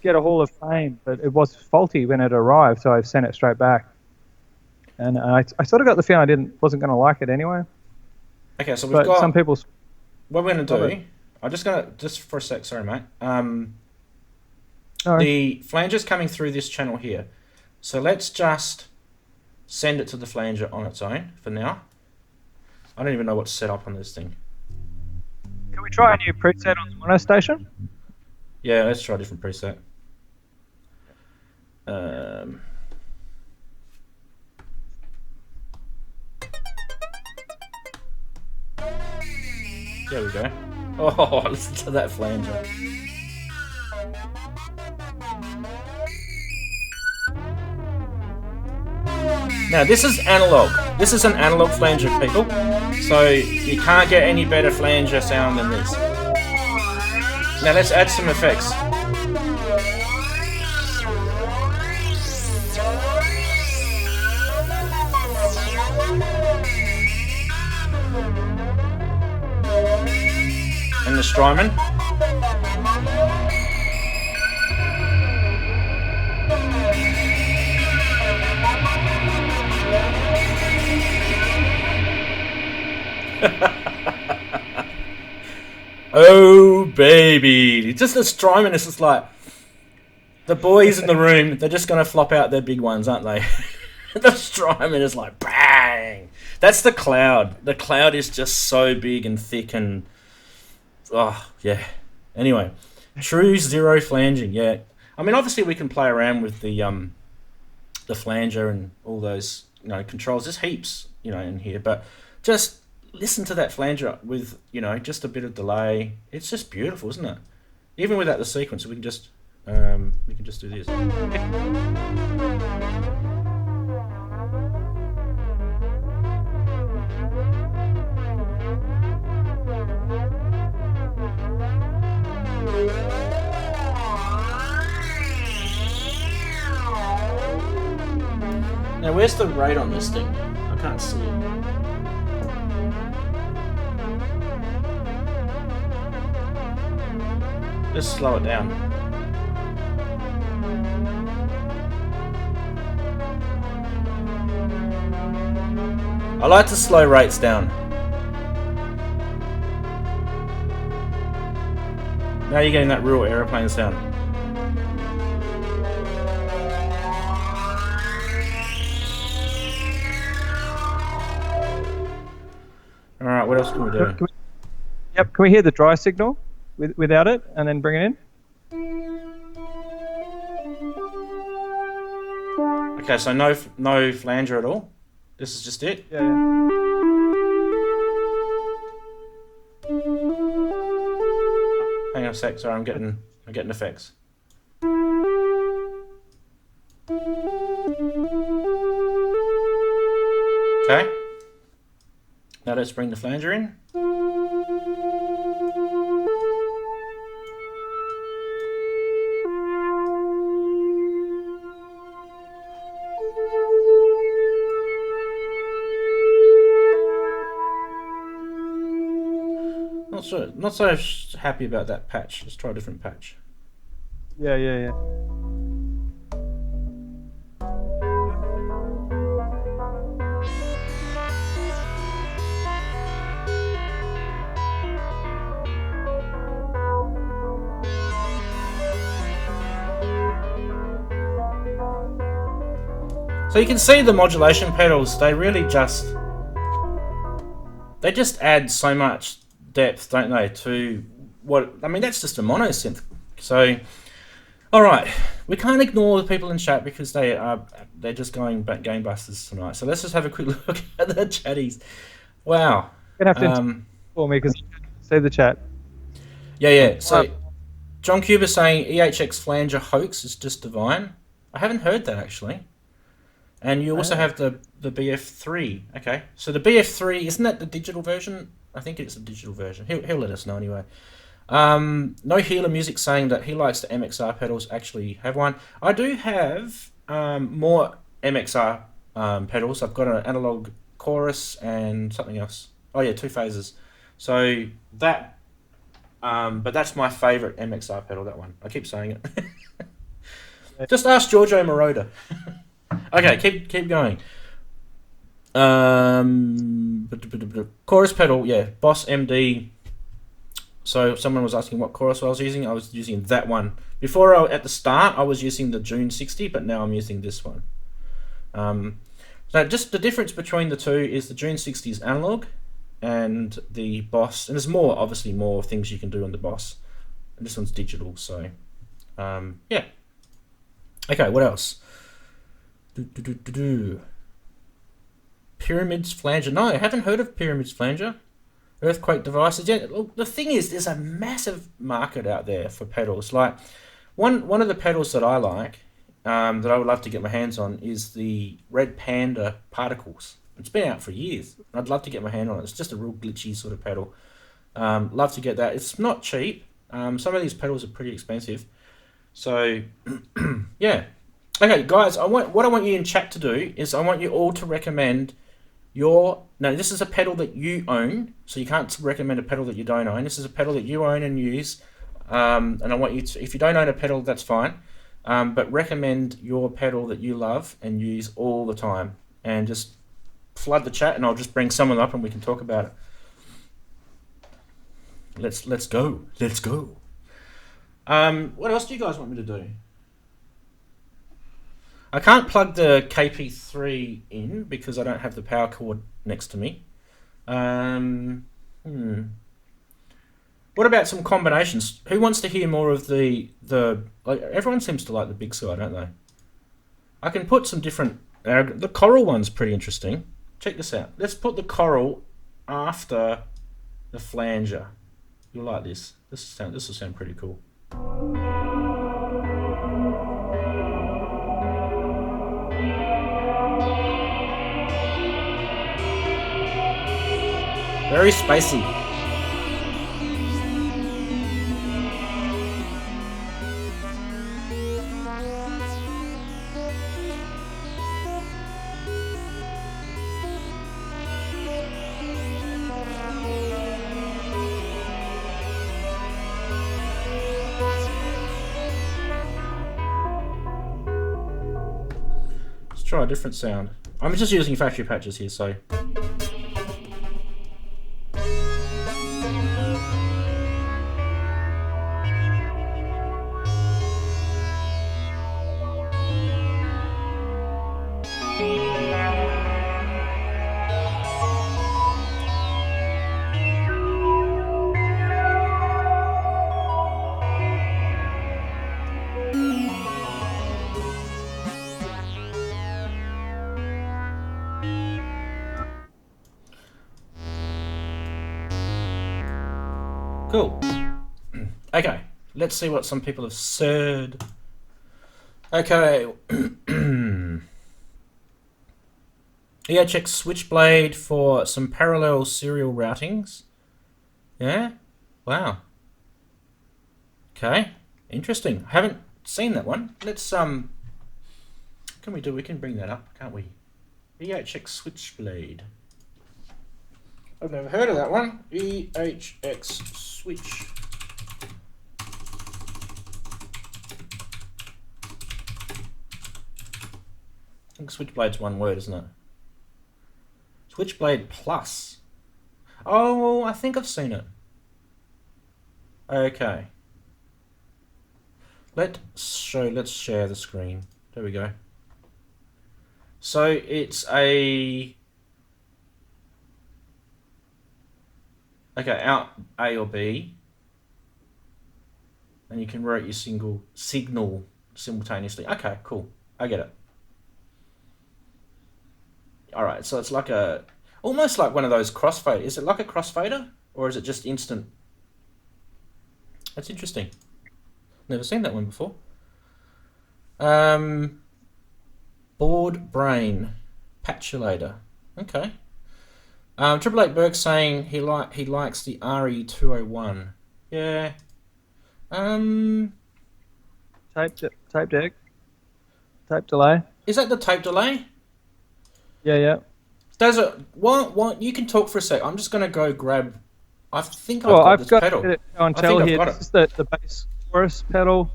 get a Hall of Fame, but it was faulty when it arrived, so I sent it straight back. And I sort of got the feeling I wasn't going to like it anyway. Okay, so we've got some people. What we're going to do? I'm just for a sec. Sorry, mate. The flanger's coming through this channel here, so let's just send it to the flanger on its own for now. I don't even know what to set up on this thing. Can we try a new preset on the Mono Station? Yeah, let's try a different preset. There we go. Oh, listen to that flanger. Now this is analog. This is an analog flanger, people. So you can't get any better flanger sound than this. Now let's add some effects. And the Strymon. Oh baby, just the Strymon is just like the boys in the room. They're just gonna flop out their big ones, aren't they? The Strymon is like bang. That's the cloud. The cloud is just so big and thick and oh yeah. Anyway, true zero flanging. Yeah, I mean obviously we can play around with the flanger and all those controls. There's heaps in here, but just listen to that flanger with just a bit of delay. It's just beautiful, isn't it? Even without the sequence, we can just do this. Now, where's the rate on this thing? I can't see it. Just slow it down. I like to slow rates down. Now you're getting that real aeroplane sound. Alright, what else can we do? Yep, can we hear the dry signal without it and then bring it in? Okay, so no flanger at all. This is just it. Yeah, yeah. Hang on a sec. Sorry, I'm getting effects. Okay. Now let's bring the flanger in. Not so happy about that patch. Let's try a different patch. Yeah, yeah, yeah. So you can see the modulation pedals, they just add so much depth, don't they, to what, I mean, that's just a mono synth. So, alright, we can't ignore the people in chat because they're just going gangbusters tonight. So let's just have a quick look at the chatties. Wow. You're going to have to for me because I can't see the chat. Yeah. So, John Cuba saying EHX Flanger hoax is just divine. I haven't heard that actually. And you also have the BF3. Okay, so the BF3, isn't that the digital version? I think it's the digital version. He'll let us know anyway. No Healer Music saying that he likes the MXR pedals. Actually have one. I do have more MXR pedals. I've got an analog chorus and something else. Oh yeah, 2 phases. So that, but that's my favourite MXR pedal, that one. I keep saying it. Just ask Giorgio Moroder. Okay, keep going. Chorus pedal, yeah, Boss MD. So someone was asking what chorus I was using. I was using that one. Before, at the start, I was using the June 60, but now I'm using this one. So just the difference between the two is the June 60 is analog, and the Boss, and there's obviously more things you can do on the Boss. And this one's digital, so yeah. Okay, what else? Pyramids Flanger. No, I haven't heard of Pyramids Flanger. Earthquake devices. Yeah, look, the thing is, there's a massive market out there for pedals. Like one of the pedals that I like, that I would love to get my hands on, is the Red Panda Particles. It's been out for years. I'd love to get my hand on it. It's just a real glitchy sort of pedal. Love to get that. It's not cheap. Some of these pedals are pretty expensive. So yeah. Okay, guys, what I want you in chat to do is I want you all to recommend now this is a pedal that you own, so you can't recommend a pedal that you don't own. This is a pedal that you own and use, and I want you to, if you don't own a pedal, that's fine, but recommend your pedal that you love and use all the time, and just flood the chat, and I'll just bring someone up and we can talk about it. Let's go. What else do you guys want me to do? I can't plug the KP3 in because I don't have the power cord next to me. What about some combinations? Who wants to hear more of the like, everyone seems to like the BigSky, don't they? I can put some different, the Coral one's pretty interesting. Check this out. Let's put the Coral after the Flanger. You'll like this. This will sound pretty cool. Very spacey. try a different sound. I'm just using factory patches here, so. Cool. Okay, let's see what some people have said. Okay. EHX Switchblade for some parallel serial routings. Yeah? Wow. Okay. Interesting. I haven't seen that one. Let's we can bring that up, can't we? EHX Switchblade. I've never heard of that one. EHX Switch. I think Switchblade's one word, isn't it? Switchblade Plus. Oh, I think I've seen it. Okay. Let's share the screen. There we go. So it's a... Okay, out A or B, and you can write your signal simultaneously. Okay, cool. I get it. All right, so it's like almost like one of those crossfader. Is it like a crossfader, or is it just instant? That's interesting. Never seen that one before. Board brain patchulator. Okay. Triple Eight Berg saying he likes the RE201. Yeah. Tape deck. Tape delay. Is that the tape delay? Yeah. Does it? What? You can talk for a sec. I'm just gonna go grab. I think I've got this pedal. It on tell here. This is the bass chorus pedal.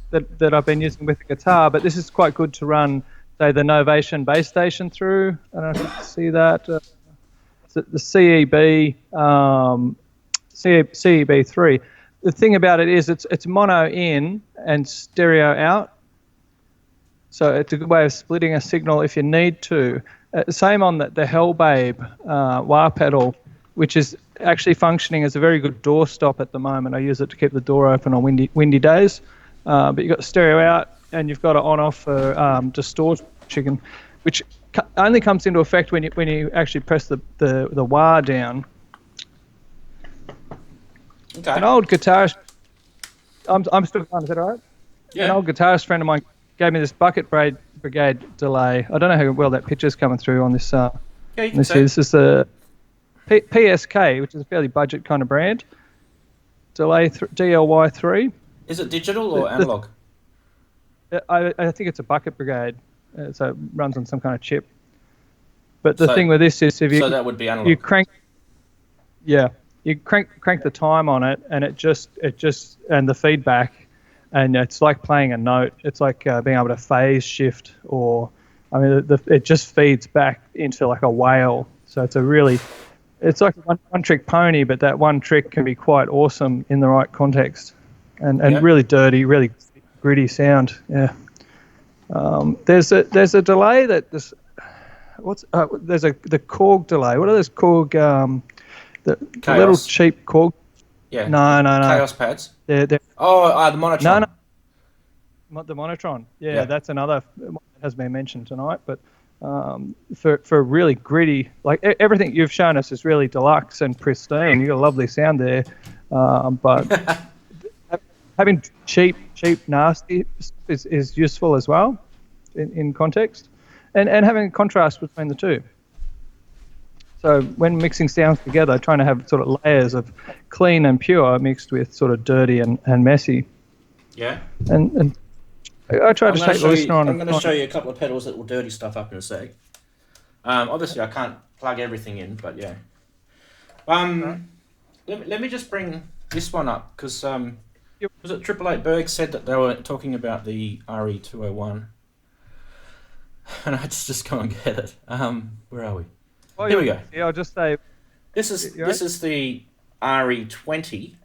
That I've been using with the guitar, but this is quite good to run, say, the Novation base station through. I don't know if you can see that. The CEB CEB3. The thing about it is it's mono in and stereo out, so it's a good way of splitting a signal if you need to. Same on the Hellbabe wah pedal, which is actually functioning as a very good door stop at the moment. I use it to keep the door open on windy days. But you've got the stereo out and you've got it on-off for distortion, which only comes into effect when you actually press the wah down. Okay. An old guitarist, I'm still on, is that all right? Yeah. An old guitarist friend of mine gave me this bucket Braid Brigade delay. I don't know how well that picture's coming through on this. Yeah, you can see. This is a PSK, which is a fairly budget kind of brand. Delay DLY3. Is it digital or analog? I think it's a bucket Brigade, so it runs on some kind of chip. But the thing with this is if you that would be analog. You crank the time on it, and it just and the feedback, and it's like playing a note. It's like being able to phase shift, or it just feeds back into like a whale. So it's like a one trick pony, but that one trick can be quite awesome in the right context. And really dirty, really gritty sound. Yeah. There's a delay that there's the Korg delay. What are those Korg? The little cheap Korg. Yeah. No. Chaos pads. They're the Monotron. No. The Monotron. Yeah, yeah, that's another one that has been mentioned tonight. But for really gritty, like everything you've shown us is really deluxe and pristine. You got a lovely sound there, but. Having cheap, nasty is useful as well in context, and having a contrast between the two. So when mixing sounds together, trying to have sort of layers of clean and pure mixed with sort of dirty and messy. Yeah. And I try to take the listener on. I'm going to show you a couple of pedals that will dirty stuff up in a sec. Obviously, I can't plug everything in, but yeah. Let me just bring this one up because. Was it Triple Eight Berg said that they were talking about the RE201? and I had to just go and get it. Where are we? Oh, Here we go. Yeah, I'll just say. This is You right? the RE20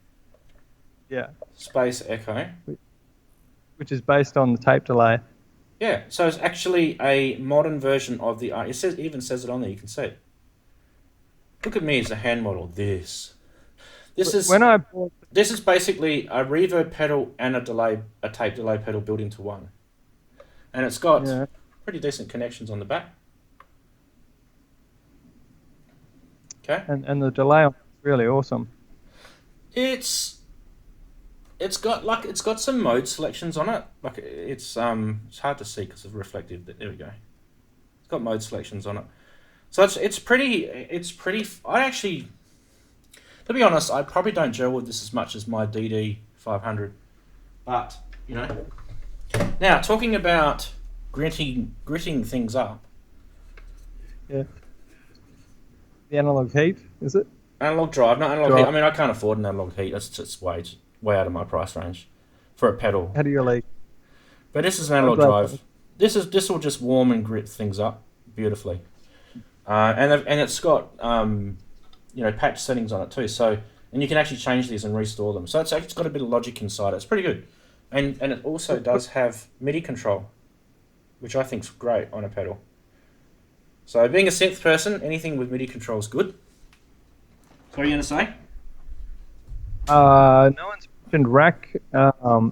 Yeah, Space Echo. which is based on the tape delay. Yeah, so it's actually a modern version of the. It even says it on there. You can see it. Look at me as a hand model. This is When I bought, this is basically a reverb pedal and a tape delay pedal built into one, and it's got yeah, pretty decent connections on the back. Okay, and the delay on it's really awesome. it's got some mode selections on it. Like it's hard to see because of reflective. There we go. It's got mode selections on it, so it's pretty. I actually, to be honest, I probably don't gel with this as much as my DD 500, but you know. Now talking about gritting things up. Yeah. The Analogue Heat, is it? Analog drive, not analog Drive. heat. I mean, I can't afford an analog heat. That's just way out of my price range for a pedal. How do you like? But this is an analog drive. This will just warm and grit things up beautifully, and it's got patch settings on it too. So and you can actually change these and restore them. So it's got a bit of logic inside it. It's pretty good, and it also does have MIDI control, which I think's great on a pedal. So being a synth person, anything with MIDI control is good. So what are you going to say? No one's mentioned rack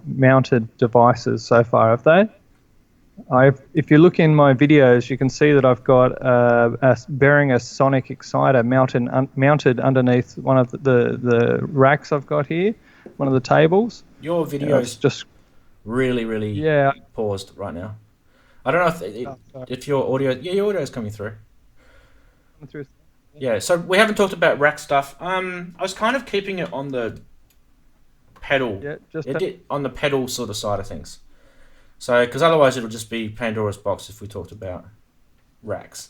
mounted devices so far, have they? If you look in my videos, you can see that I've got a Behringer Sonic Exciter mounted underneath one of the racks I've got here, one of the tables. Your video's just really paused right now. I don't know if your audio... Yeah, your audio is coming through. Yeah, so we haven't talked about rack stuff. I was kind of keeping it on the pedal. Yeah, on the pedal sort of side of things. So, because otherwise it'll just be Pandora's box if we talked about racks.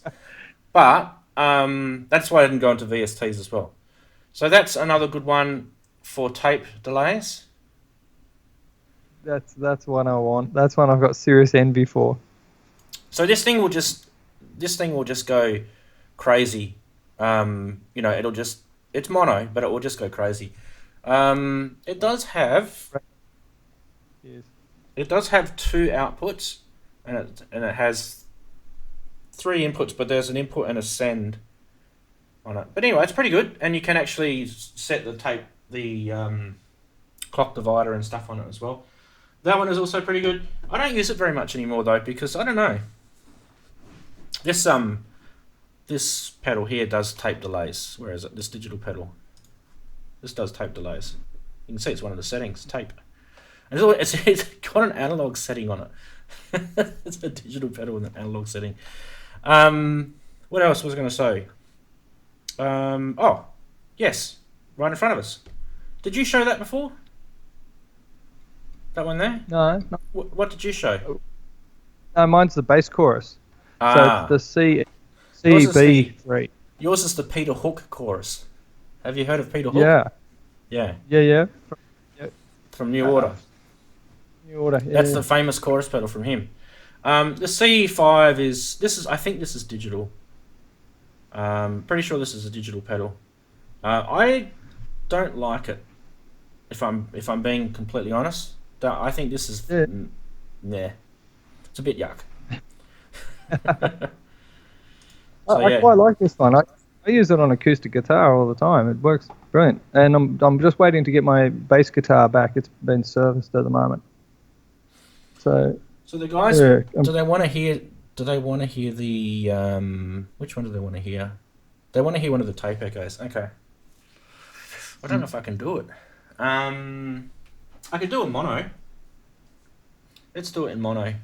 But that's why I didn't go into VSTs as well. So that's another good one for tape delays. That's one I want. That's one I've got serious envy for. So this thing will just go crazy. It's mono, but it will just go crazy. It does have two outputs, and it has three inputs, but there's an input and a send on it. But anyway, it's pretty good, and you can actually set the clock divider and stuff on it as well. That one is also pretty good. I don't use it very much anymore though, because I don't know. This pedal here does tape delays. Where is it? This digital pedal. This does tape delays. You can see it's one of the settings, tape. And it's got an analog setting on it. It's a digital pedal with an analog setting. What else was I going to say? Yes, right in front of us. Did you show that before? That one there? No. What did you show? Mine's the bass chorus. So it's the CB3. Yours is the Peter Hook chorus. Have you heard of Peter Hook? Yeah. From New Order. New Order. Yeah, That's the famous chorus pedal from him. The C5 I think this is digital. Pretty sure this is a digital pedal. I don't like it. If I'm being completely honest, I think this is it's a bit yuck. I quite like this one. I use it on acoustic guitar all the time. It works brilliant. And I'm just waiting to get my bass guitar back. It's been serviced at the moment. So the guys, do they want to hear the which one do they want to hear? They want to hear one of the tape echoes. Okay. I don't know if I can do it. I could do a mono. Let's do it in mono.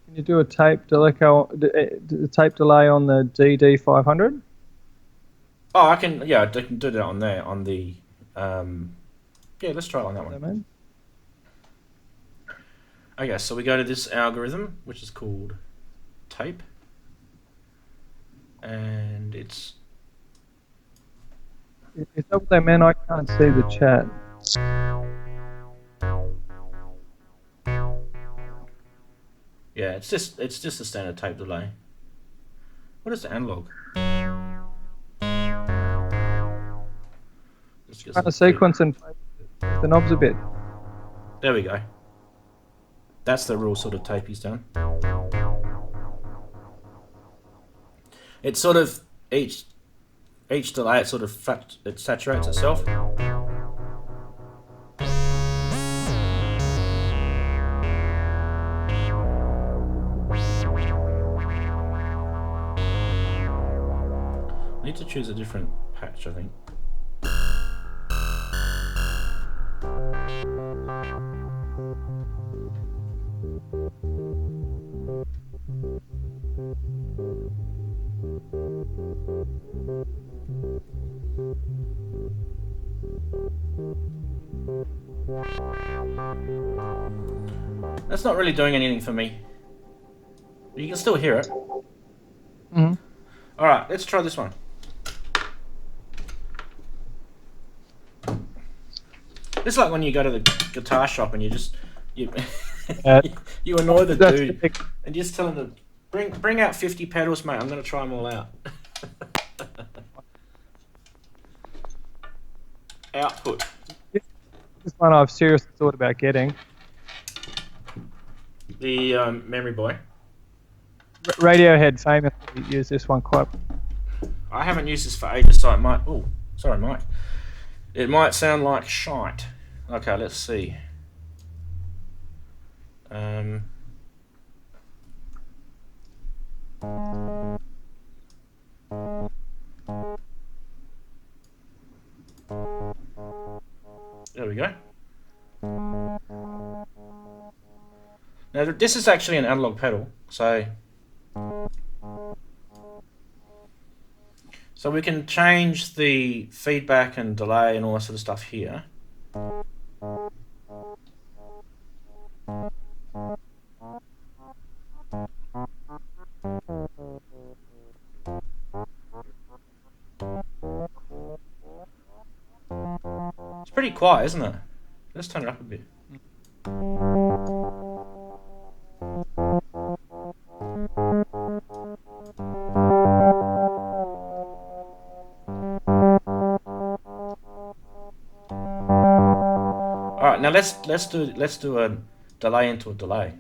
Can you do a tape delay on the DD500? Oh, I can. Yeah, I can do that on there. On the. Let's try it on that one. Okay, so we go to this algorithm, which is called tape, and it's. Is that what they meant? I can't see the chat. Yeah, it's just a standard tape delay. What is the analog? Let's get Trying to some sequence and play with the knobs a bit. There we go. That's the real sort of tape he's done. It's sort of each delay it sort of it saturates itself. I need to choose a different patch, I think. That's not really doing anything for me. You can still hear it. Mm-hmm. Alright, let's try this one. It's like when you go to the guitar shop and you you annoy the dude and just tell him to bring out 50 pedals, mate. I'm going to try them all out. Output. This one I've seriously thought about getting. The Memory Boy. Radiohead famously used this one quite. I haven't used this for ages, so it might. Oh, sorry, Mike. It might sound like shite. Okay, let's see. There we go. Now this is actually an analog pedal, so we can change the feedback and delay and all that sort of stuff here. It's pretty quiet, isn't it? Let's turn it up a bit. Alright, now let's do a delay into a delay.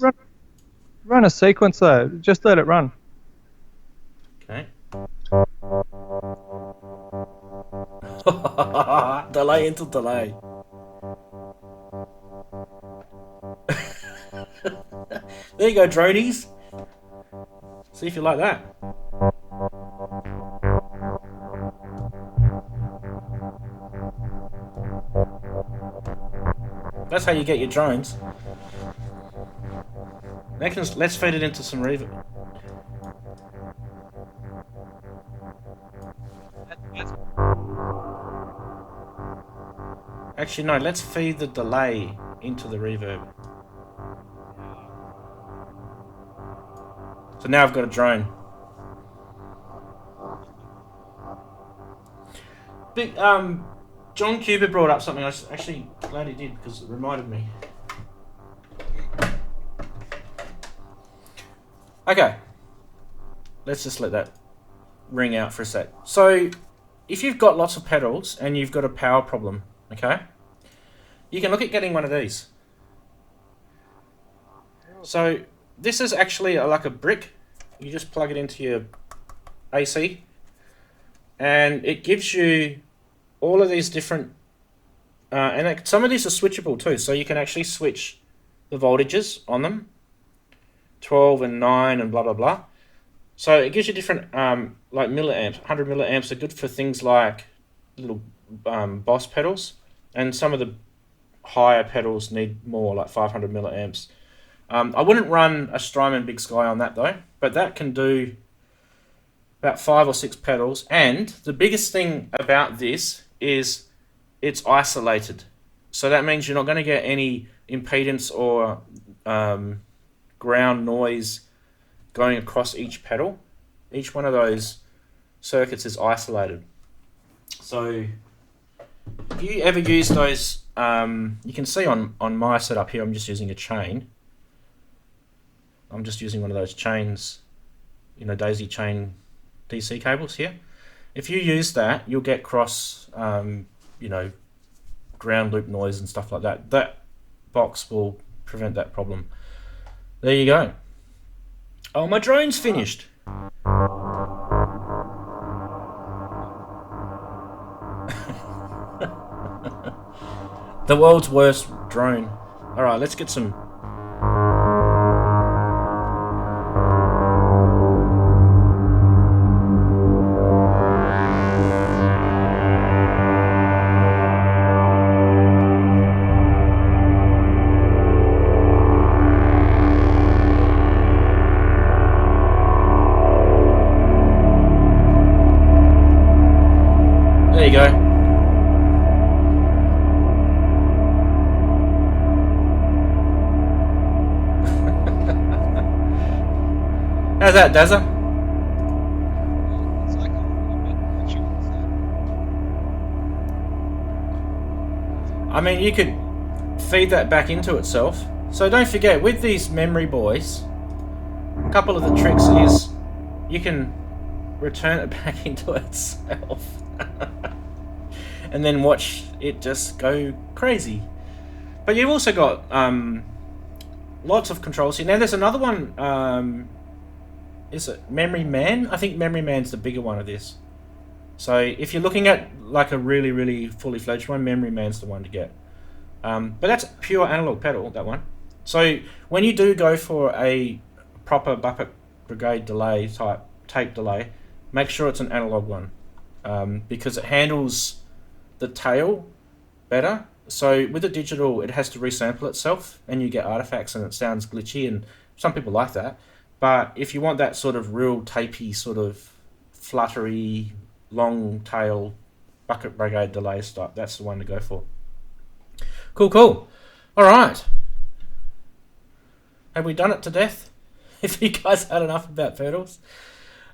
Run a sequence though. Just let it run. Okay. Delay into delay. There you go, dronies. See if you like that. That's how you get your drones. Next, let's feed it into some reverb. Actually, no, let's feed the delay into the reverb. So now I've got a drone. John Cuba brought up something. I was actually glad he did because it reminded me. Okay, let's just let that ring out for a sec. So, if you've got lots of pedals and you've got a power problem, okay, you can look at getting one of these. So, this is actually like a brick. You just plug it into your AC, and it gives you all of these different, some of these are switchable too, so you can actually switch the voltages on them. 12 and 9 and blah blah blah. So it gives you different like milliamps. 100 milliamps are good for things like little Boss pedals, and some of the higher pedals need more, like 500 milliamps. I wouldn't run a Strymon BigSky on that though, but that can do about 5 or 6 pedals. And the biggest thing about this is it's isolated, so that means you're not going to get any impedance or ground noise going across each pedal. Each one of those circuits is isolated. So if you ever use those, you can see on my setup here, I'm just using a chain. I'm just using one of those chains, daisy chain DC cables here. If you use that, you'll get cross, ground loop noise and stuff like that. That box will prevent that problem. There you go. Oh, my drone's finished. The world's worst drone. Alright, let's get some... There you go. How's that, Dazza? I mean, you could feed that back into itself. So don't forget, with these Memory Boys, a couple of the tricks is you can return it back into itself and then watch it just go crazy. But you've also got lots of controls here. Now there's another one, is it Memory Man? I think Memory Man's the bigger one of this. So if you're looking at like a really, really fully fledged one, Memory Man's the one to get. But that's pure analog pedal, that one. So when you do go for a proper bucket Brigade delay type tape delay, make sure it's an analog one, because it handles the tail better. So with the digital, it has to resample itself and you get artifacts and it sounds glitchy, and some people like that. But if you want that sort of real tapey, sort of fluttery, long tail bucket Brigade delay stuff, that's the one to go for. Cool, cool. All right. Have we done it to death? If you guys had enough about pedals.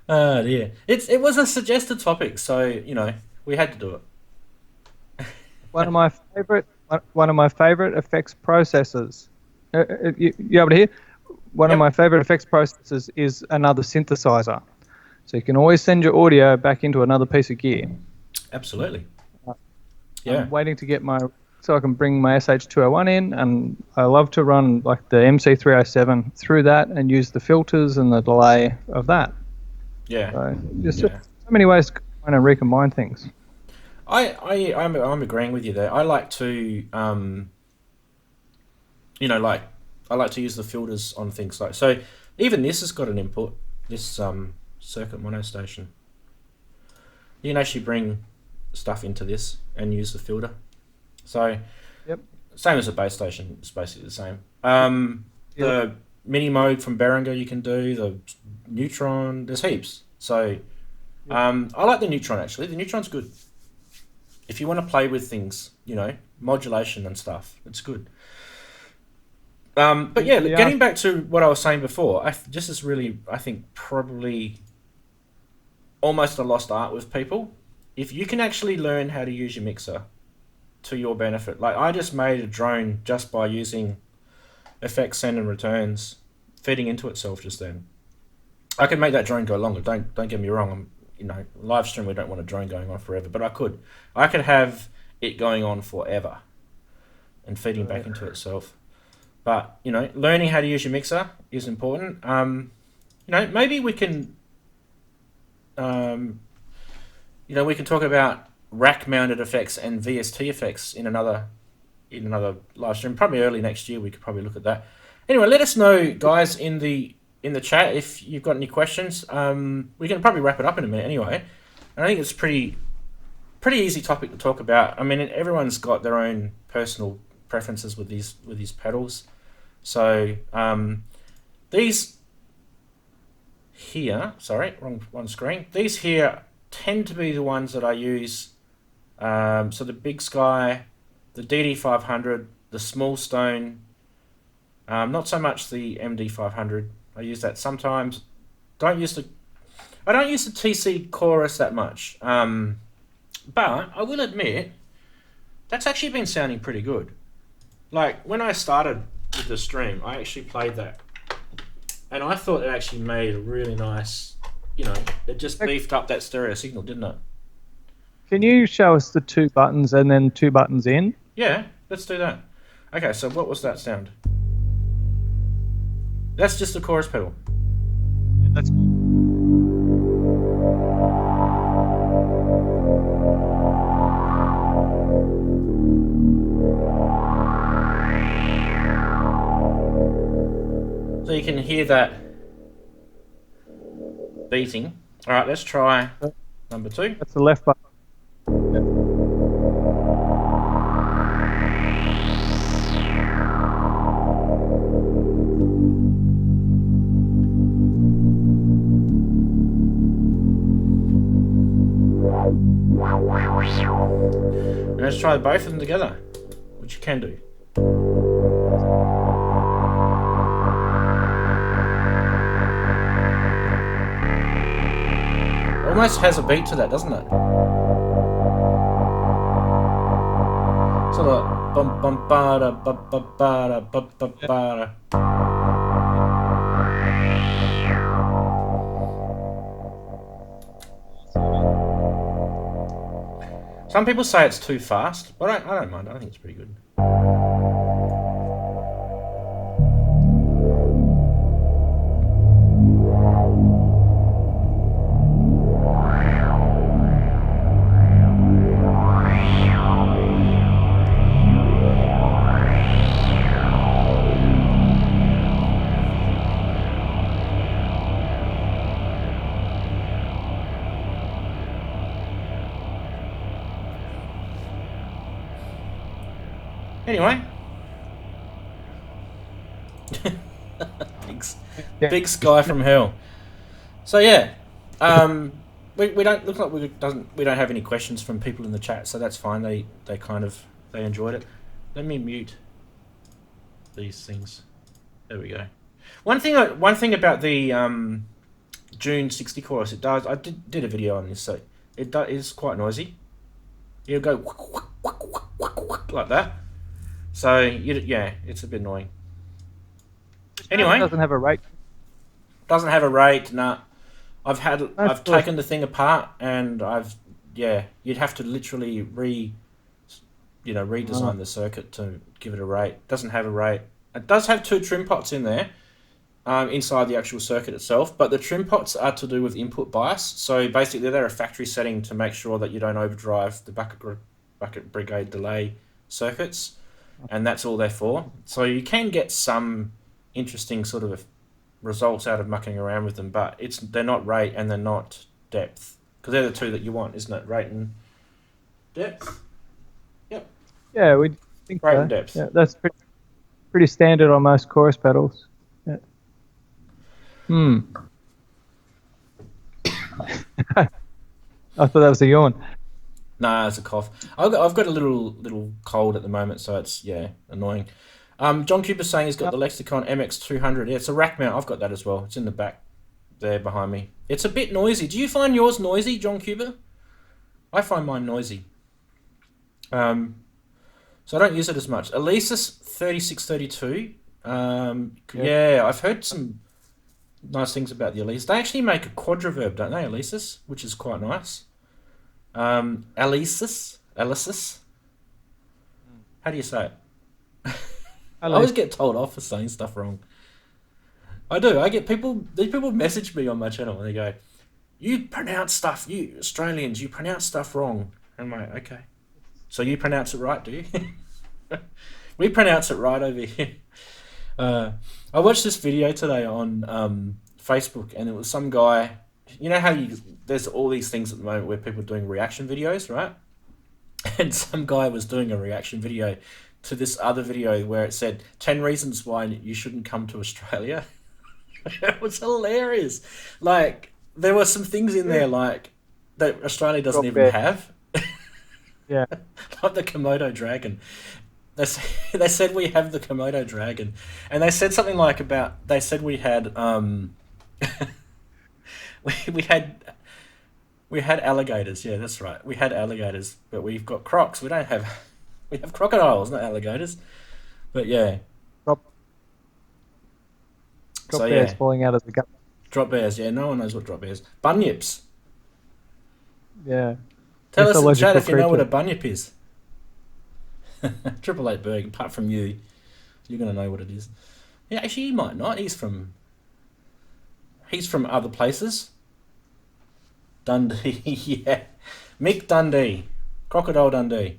Oh dear. It was a suggested topic, so, we had to do it. One of my favorite effects processors. You able to hear? One of my favorite effects processors is another synthesizer. So you can always send your audio back into another piece of gear. Absolutely. Yeah. I'm waiting to get so I can bring my SH201 in, and I love to run like the MC307 through that and use the filters and the delay of that. Yeah. So just so many ways to kind of recombine things. I'm agreeing with you there. I like to, I like to use the filters on things like, so even this has got an input, this Circuit Mono Station. You can actually bring stuff into this and use the filter. So, same as a base station, it's basically the same. The mini Moog from Behringer you can do, the Neutron, there's heaps. So, I like the Neutron actually. The Neutron's good. If you want to play with things, modulation and stuff, it's good. But yeah, getting back to what I was saying before, this is really, I think, probably almost a lost art with people. If you can actually learn how to use your mixer to your benefit, like I just made a drone just by using effects, send and returns, feeding into itself just then. I could make that drone go longer. Don't get me wrong. Live stream, we don't want a drone going on forever, but I could have it going on forever and feeding back into itself. But, learning how to use your mixer is important. Maybe we can, we can talk about rack-mounted effects and VST effects in another live stream. Probably early next year, we could probably look at that. Anyway, let us know, guys, in the chat if you've got any questions. We can probably wrap it up in a minute anyway. And I think it's a pretty easy topic to talk about. I mean, everyone's got their own personal preferences with these pedals. So these here, sorry, wrong screen. These here tend to be the ones that I use. So the BigSky, the DD500, the Small Stone. Not so much the MD500. I use that sometimes. I don't use the TC Chorus that much. But I will admit, that's actually been sounding pretty good. Like, when I started with the stream, I actually played that and I thought it actually made a really nice, you know, it just beefed up that stereo signal, didn't it? Can you show us the 2 buttons and then 2 buttons in? Yeah, let's do that. Okay, so what was that sound? That's just the chorus pedal. Yeah, that's good. So you can hear that beating. All right, let's try number 2. That's the left button. And let's try both of them together, which you can do. Almost has a beat to that, doesn't it? Sort of bum bum ba da ba ba ba da ba ba ba da. Some people say it's too fast, but I don't mind. I think it's pretty good. Anyway, big sky from hell. So yeah, we don't look like we don't have any questions from people in the chat, so that's fine. They enjoyed it. Let me mute these things. There we go. One thing about the June 60 chorus, I did a video on this, so it is quite noisy. It'll go like that. So yeah, it's a bit annoying. Anyway, It doesn't have a rate. Doesn't have a rate. Nah, I've taken the thing apart, and you'd have to literally redesign the circuit to give it a rate. Doesn't have a rate. It does have 2 trim pots in there, inside the actual circuit itself, but the trim pots are to do with input bias. So basically, they're a factory setting to make sure that you don't overdrive the bucket Brigade delay circuits. And that's all they're for. So you can get some interesting sort of results out of mucking around with them, but they're not rate and they're not depth, because they're the 2 that you want, isn't it? Rate and depth. Yep. Yeah, we think Rate so. and depth. Yeah, that's pretty standard on most chorus pedals. Yeah. I thought that was a yawn. Nah, it's a cough. I've got a little cold at the moment, so it's annoying. John Cooper's saying he's got the Lexicon MX200. Yeah, it's a rack mount. I've got that as well. It's in the back there behind me. It's a bit noisy. Do you find yours noisy, John Cooper? I find mine noisy. So I don't use it as much. Alesis 3632. Yeah, I've heard some nice things about the Alesis. They actually make a quadriverb, don't they, Alesis? Which is quite nice. Alesis? How do you say it? I always get told off for saying stuff wrong. I do. I get people message me on my channel and they go, you Australians, you pronounce stuff wrong. And I'm like, okay. So you pronounce it right, do you? We pronounce it right over here. I watched this video today on Facebook, and it was some guy. You know how there's all these things at the moment where people are doing reaction videos, right? And some guy was doing a reaction video to this other video where it said 10 reasons why you shouldn't come to Australia. It was hilarious. Like, there were some things in there like that Australia doesn't even have. Yeah. Like the Komodo dragon. They said we have the Komodo dragon, and they said something like they said we had we had alligators. Yeah, that's right. We had alligators, but we've got crocs. We have crocodiles, not alligators. But yeah. Drop bears falling out of the gut. Drop bears, yeah. No one knows what drop bears. Bunyips. Yeah. Tell us in chat Mythological if you know what a creature. bunyip is. 888 Berg, apart from you, you're going to know what it is. Yeah, actually, he might not. He's from other places. Dundee, yeah. Mick Dundee. Crocodile Dundee.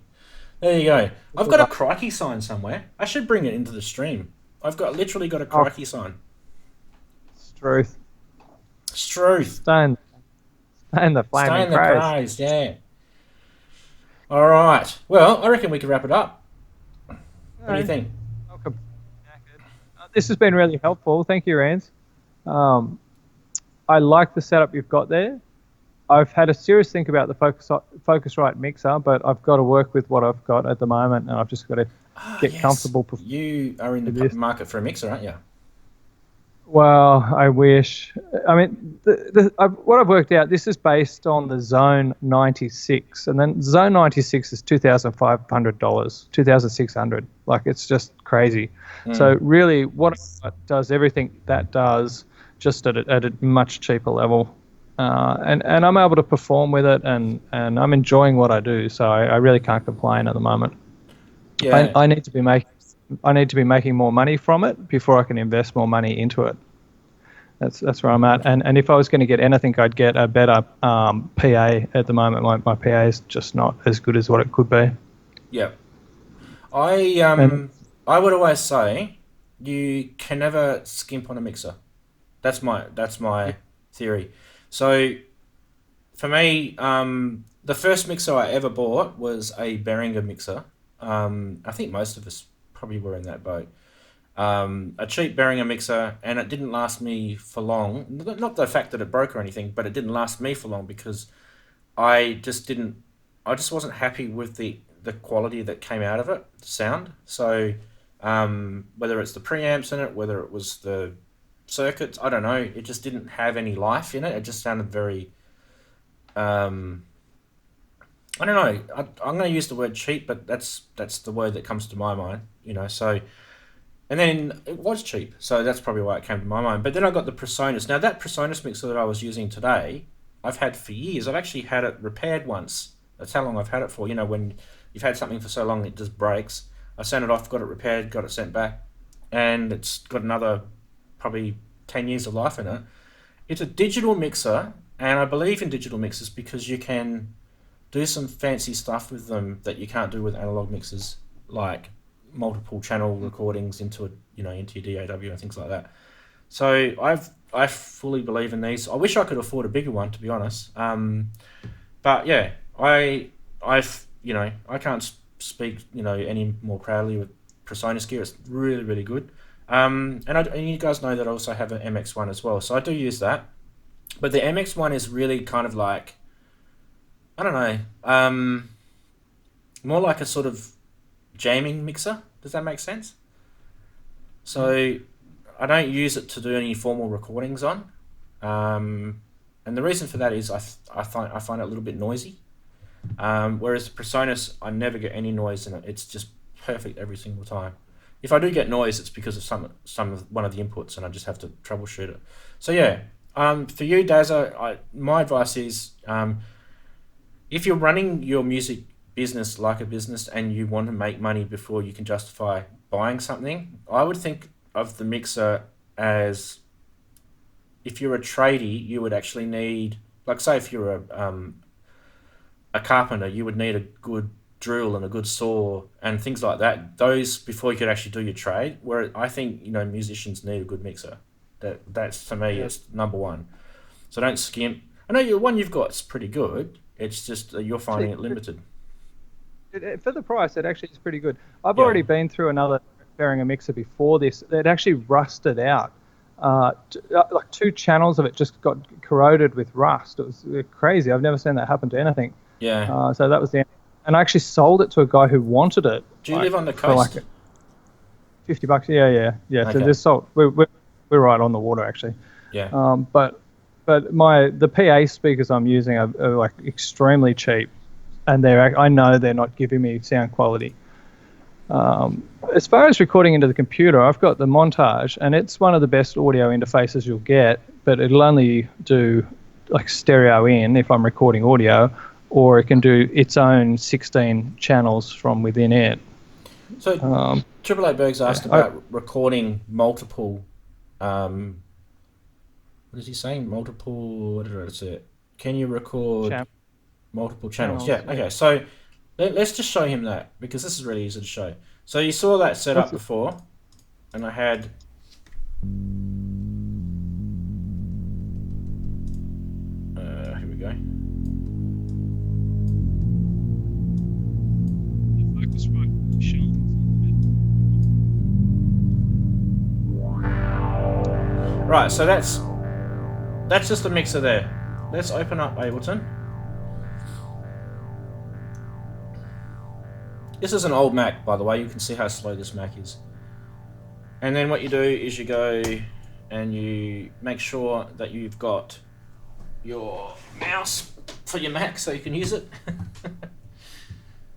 There you go. I've got a crikey sign somewhere. I should bring it into the stream. I've literally got a crikey sign. Struth. Stone the flaming craze, yeah. All right. Well, I reckon we can wrap it up. What do you think? This has been really helpful. Thank you, Rance. I like the setup you've got there. I've had a serious think about the Focusrite mixer, but I've got to work with what I've got at the moment, and I've just got to get comfortable. You are in the market for a mixer, aren't you? Well, I wish. I mean, what I've worked out, this is based on the Zone 96, and then Zone 96 is $2,500, $2,600. Like, it's just crazy. So really, what it does everything that does, just at a much cheaper level. And I'm able to perform with it, and I'm enjoying what I do, so I really can't complain at the moment. Yeah. I need to be making more money from it before I can invest more money into it. That's where I'm at. And if I was going to get anything, I'd get a better PA. At the moment, my PA is just not as good as what it could be. Yeah. I would always say you can never skimp on a mixer. That's my theory. So for me, the first mixer I ever bought was a Behringer mixer. I think most of us probably were in that boat. A cheap Behringer mixer, and it didn't last me for long. Not the fact that it broke or anything, but it didn't last me for long because I just wasn't happy with the quality that came out of it, the sound. So whether it's the preamps in it, whether it was the circuits, I don't know. It just didn't have any life in it. It just sounded very... I don't know. I'm going to use the word cheap, but that's the word that comes to my mind, so... And then it was cheap, so that's probably why it came to my mind. But then I got the Presonus. Now, that Presonus mixer that I was using today, I've had for years. I've actually had it repaired once. That's how long I've had it for. When you've had something for so long it just breaks. I sent it off, got it repaired, got it sent back, and it's got another probably 10 years of life in it. It's a digital mixer, and I believe in digital mixers because you can do some fancy stuff with them that you can't do with analog mixers, like multiple channel recordings into your DAW and things like that. So I fully believe in these. I wish I could afford a bigger one, to be honest. But yeah, I can't speak any more proudly with Presonus gear. It's really, really good. And you guys know that I also have an MX1 as well, so I do use that. But the MX1 is really kind of like, I don't know, more like a sort of jamming mixer. Does that make sense? So I don't use it to do any formal recordings on, and the reason for that is I find it a little bit noisy. Whereas the Presonus, I never get any noise in it. It's just perfect every single time. If I do get noise, it's because of one of the inputs, and I just have to troubleshoot it. So yeah, for you, Dazza, my advice is, if you're running your music business like a business and you want to make money before you can justify buying something, I would think of the mixer as, if you're a tradie, you would actually need, like, say if you're a carpenter, you would need a good drill and a good saw and things like that. Those before you could actually do your trade. Where I think musicians need a good mixer. That's to me, it's number one. So don't skimp. I know your one you've got is pretty good. It's just you're finding it limited. For the price, it actually is pretty good. I've already been through another Behringer mixer before this. It actually rusted out. Like 2 channels of it just got corroded with rust. It was crazy. I've never seen that happen to anything. Yeah. So that was the end. And I actually sold it to a guy who wanted it. Do you live on the coast? For $50. Yeah. Okay. So this sold. We're right on the water actually. Yeah. But the PA speakers I'm using are like extremely cheap, and I know they're not giving me sound quality. As far as recording into the computer, I've got the Montage, and it's one of the best audio interfaces you'll get, but it'll only do like stereo in if I'm recording audio, or it can do its own 16 channels from within it. So Triple A Berg's asked about recording multiple. What is he saying? Multiple. What did I say? Can you record multiple channels? Yeah. Okay. So let's just show him that, because this is really easy to show. So you saw that set up before, and I had. Here we go. Right, so that's just a mixer there. Let's open up Ableton. This is an old Mac, by the way. You can see how slow this Mac is. And then what you do is you go and you make sure that you've got your mouse for your Mac so you can use it.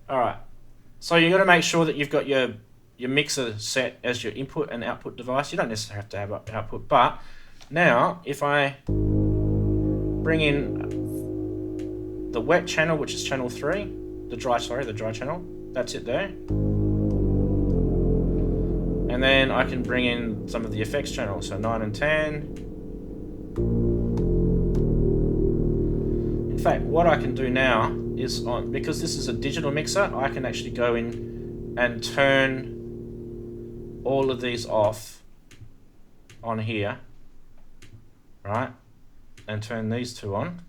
Alright, so you've got to make sure that you've got your mixer set as your input and output device. You don't necessarily have to have output, but now if I bring in the wet channel, which is channel 3, the dry channel, that's it there. And then I can bring in some of the effects channels, so 9 and 10. In fact, what I can do now is, because this is a digital mixer, I can actually go in and turn all of these off on here, right? And turn these two on.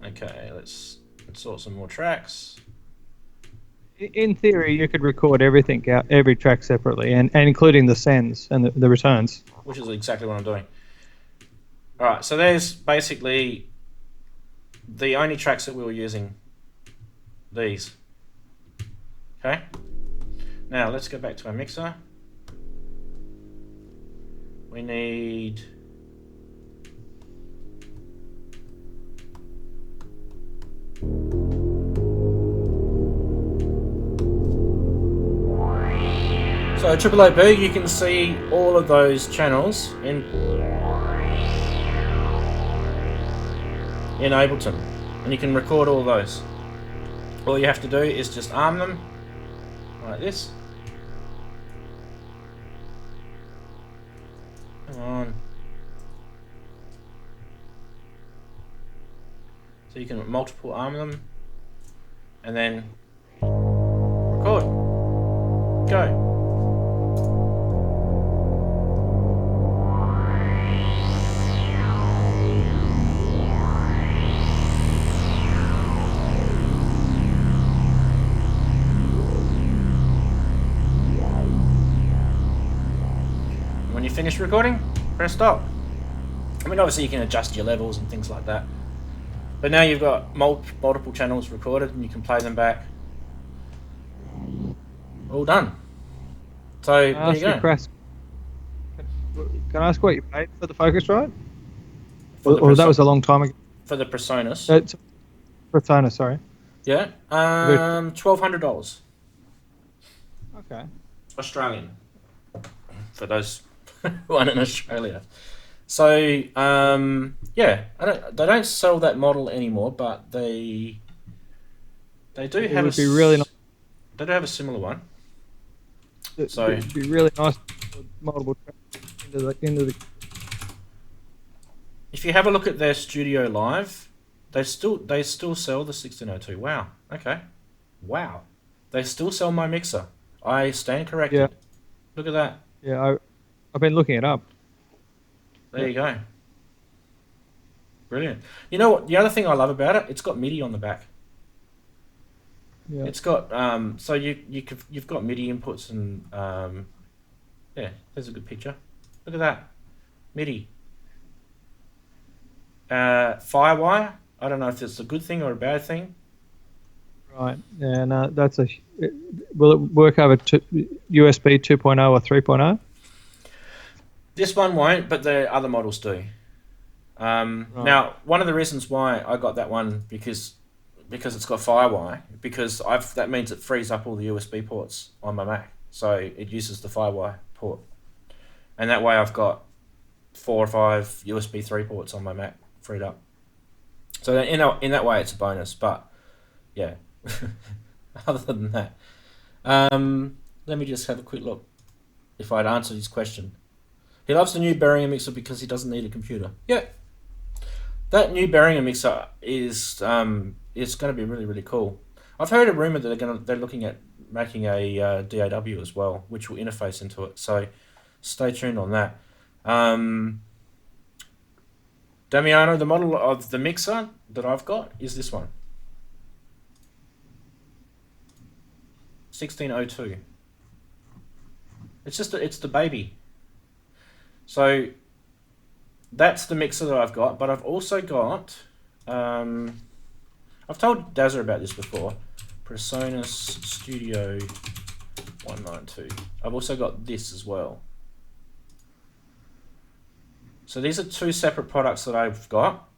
Okay, let's sort some more tracks. In theory, you could record everything out, every track separately, and including the sends and the returns. Which is exactly what I'm doing. Alright, so there's basically the only tracks that we were using. These. Okay? Now, let's go back to our mixer. We need... So Triple A Berg, you can see all of those channels in Ableton, and you can record all those. All you have to do is just arm them like this. Come on. So you can multiple arm them and then record. Go. When you finish recording, press stop. I mean, obviously you can adjust your levels and things like that. But now you've got multiple channels recorded and you can play them back. All done. So, there you go. Can I ask what you paid for the Focusrite? Or that was a long time ago? For the Presonus. Presonus, sorry. Yeah. $1,200. Okay. Australian. For those who aren't in Australia. So, yeah, they don't sell that model anymore, but they do have a really nice. They do have a similar one. So it'd be really nice to put multiple tracks into the. If you have a look at their Studio Live, they still sell the 1602. Wow. Okay. Wow. They still sell my mixer. I stand corrected. Yeah. Look at that. Yeah, I've been looking it up. There you go. Brilliant. You know what? The other thing I love about it, it's got MIDI on the back. Yeah. It's got so you've got MIDI inputs and yeah, there's a good picture. Look at that, MIDI. Firewire. I don't know if it's a good thing or a bad thing. Right. Yeah. No, that's will it work over USB 2.0 or 3.0? This one won't, but the other models do. Right. Now, one of the reasons why I got that one, because because it's got FireWire, because that means it frees up all the USB ports on my Mac, so it uses the FireWire port, and that way I've got 4 or 5 USB 3 ports on my Mac freed up. So in that way, it's a bonus. But yeah, other than that, let me just have a quick look if I'd answered his question. He loves the new Behringer mixer because he doesn't need a computer. Yeah, that new Behringer mixer is going to be really, really cool. I've heard a rumor that they're looking at making a DAW as well, which will interface into it. So stay tuned on that. Damiano, the model of the mixer that I've got is this one. 1602. It's the baby. So that's the mixer that I've got, but I've also got, I've told Dazza about this before, Presonus Studio 192. I've also got this as well. So these are 2 separate products that I've got,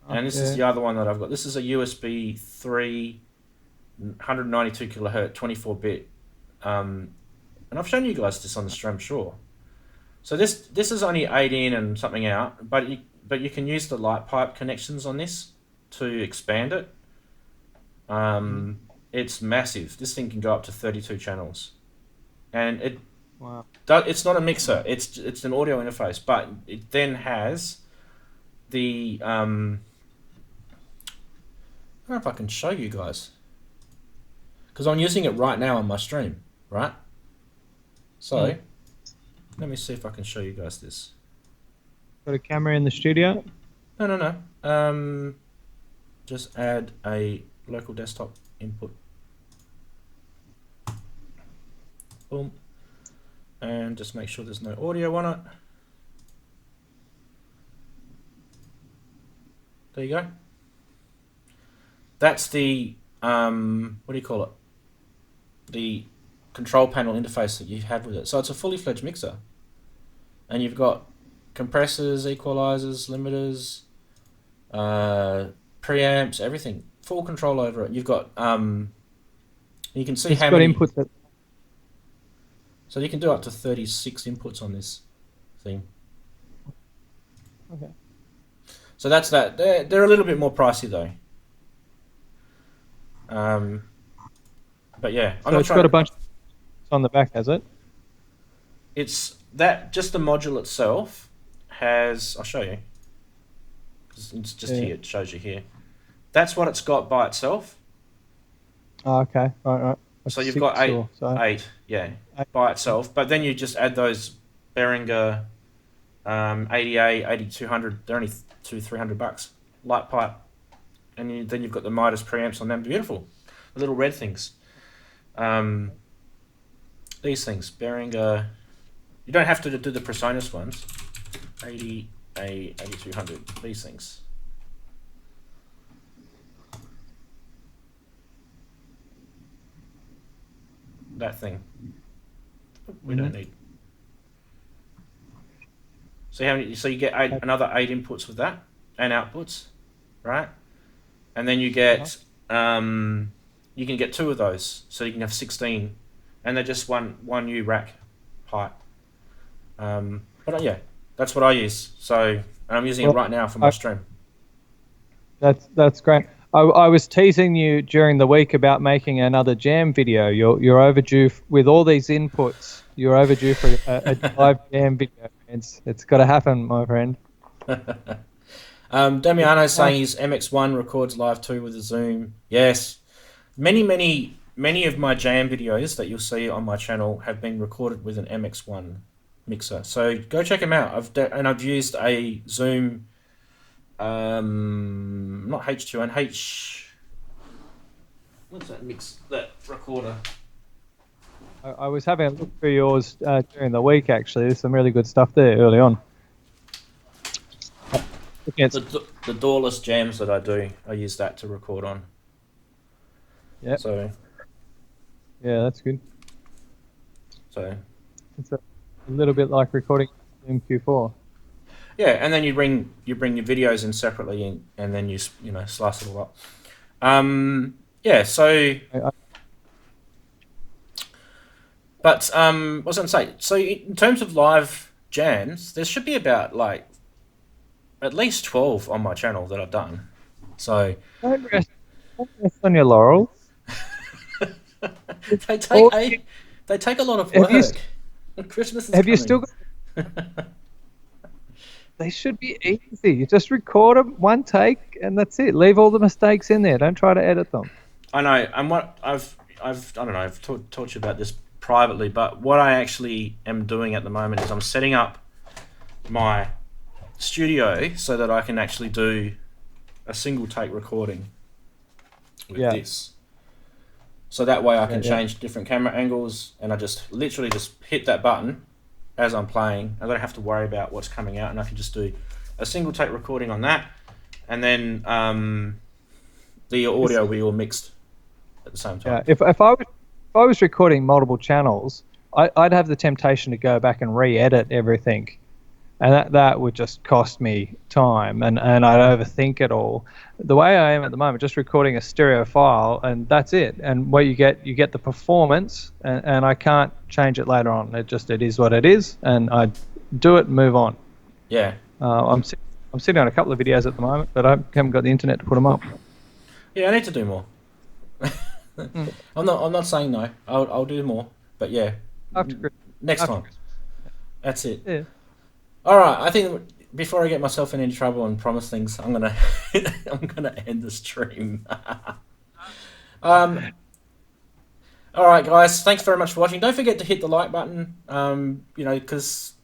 and this is the other one that I've got. This is a USB 3, 192 kilohertz, 24-bit, and I've shown you guys this on the stream, sure. So this is only 8 in and something out, but you can use the light pipe connections on this to expand it. It's massive. This thing can go up to 32 channels, and it's not a mixer. It's an audio interface, but it then has the I don't know if I can show you guys, because I'm using it right now on my stream, right? So let me see if I can show you guys this. Got a camera in the studio? No. Just add a local desktop input. Boom. And just make sure there's no audio on it. There you go. That's the, what do you call it? The control panel interface that you have with it. So it's a fully fledged mixer. And you've got compressors, equalizers, limiters, preamps, everything. Full control over it. You've got, you can see how many inputs that. So you can do up to 36 inputs on this thing. Okay. So that's that. They're a little bit more pricey though. But yeah, so it's got a bunch on the back, has it? It's that just the module itself has. I'll show you. Because it's just here. It shows you here. That's what it's got by itself. Oh, okay. Right. So you've got eight, by itself. But then you just add those Behringer 88, 8200. They're only $200-300. Light pipe, and then you've got the Midas preamps on them. Beautiful, the little red things. These things, Behringer. You don't have to do the Presonus ones. 88, 8200. These things. That thing we don't need. So you get another 8 inputs with that and outputs, right? And then you get you can get 2 of those, so you can have 16, and they're just one new rack height. But yeah, that's what I use. So and I'm using it right now for my stream. That's great. I was teasing you during the week about making another jam video. You're overdue with all these inputs. You're overdue for a live jam video. It's got to happen, my friend. Damiano's saying his MX1 records live too with a Zoom. Yes, many of my jam videos that you'll see on my channel have been recorded with an MX1 mixer. So go check them out. I've used a Zoom. Not H2N, what's that recorder? I was having a look through yours during the week, actually. There's some really good stuff there early on. The doorless jams that I do, I use that to record on. Yeah. So. Yeah, that's good. So. It's a little bit like recording in Q4. Yeah, and then you bring your videos in separately, and then you slice it all up. Yeah. So, I- but what was I going to say? So, in terms of live jams, there should be about like at least 12 on my channel that I've done. So don't rest on your laurels. they take Or a lot of have you work. Christmas is have you still coming. got? They should be easy. You just record them, one take, and that's it. Leave all the mistakes in there. Don't try to edit them. I know, and what I don't know, I've taught you about this privately, but what I actually am doing at the moment is I'm setting up my studio so that I can actually do a single take recording with Yeah. this. So that way I can Yeah. change different camera angles, and I just literally just hit that button as I'm playing. I don't have to worry about what's coming out, and I can just do a single take recording on that, and then the audio will be all mixed at the same time. Yeah. If I was recording multiple channels, I'd have the temptation to go back and re-edit everything, and that would just cost me time, and I'd overthink it all. The way I am at the moment, just recording a stereo file, and that's it. And what you get the performance, and I can't change it later on. It is what it is, and I do it and move on. Yeah. I'm sitting on a couple of videos at the moment, but I haven't got the internet to put them up. Yeah, I need to do more. I'm not saying no. I'll do more. But yeah, After Christmas. next After time. Christmas. That's it. Yeah. All right. I think before I get myself in any trouble and promise things, I'm gonna I'm gonna end the stream. All right, guys. Thanks very much for watching. Don't forget to hit the like button. Because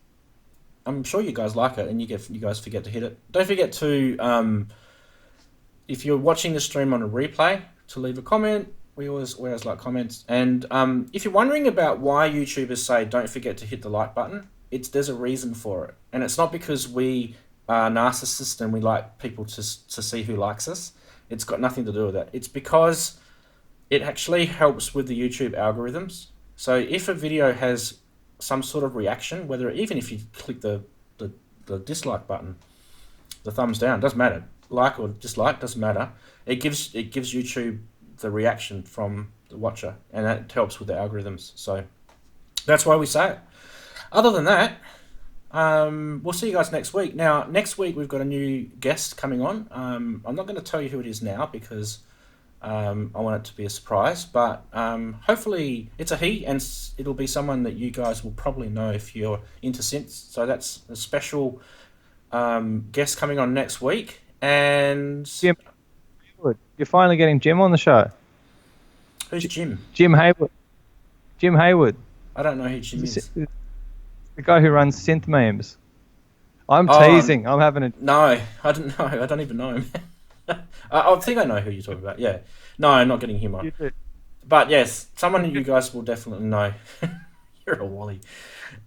I'm sure you guys like it, and you guys forget to hit it. Don't forget to if you're watching the stream on a replay, to leave a comment. We always like comments. And if you're wondering about why YouTubers say don't forget to hit the like button, there's a reason for it, and it's not because we are narcissists and we like people to see who likes us. It's got nothing to do with that. It's because it actually helps with the YouTube algorithms. So if a video has some sort of reaction, even if you click the dislike button, the thumbs down, doesn't matter. Like or dislike, doesn't matter. It gives YouTube the reaction from the watcher, and that helps with the algorithms. So that's why we say it. Other than that, we'll see you guys next week. Now, next week we've got a new guest coming on. I'm not going to tell you who it is now because I want it to be a surprise, but hopefully it's a he, and it'll be someone that you guys will probably know if you're into synths. So that's a special guest coming on next week. And Jim Haywood. You're finally getting Jim on the show. Who's Jim? Jim Haywood. Jim Haywood. I don't know who Jim is. The guy who runs synth memes. I'm Oh, teasing. I'm having a... No, I don't know. I don't even know him. I think I know who you're talking about. Yeah. No, I'm not getting him on. But yes, someone that you guys will definitely know. You're a wally.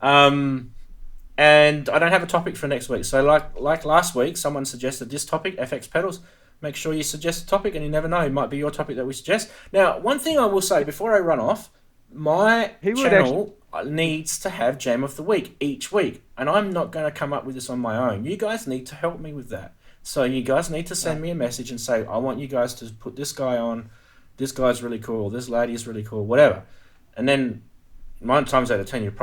And I don't have a topic for next week. So like last week, someone suggested this topic, FX pedals. Make sure you suggest a topic, and you never know, it might be your topic that we suggest. Now, one thing I will say before I run off, my channel needs to have Jam of the Week each week, and I'm not going to come up with this on my own. You guys need to help me with that. So you guys need to send me a message and say, I want you guys to put this guy on, this guy's really cool, this lady is really cool, whatever. And then 9 times out of 10, it's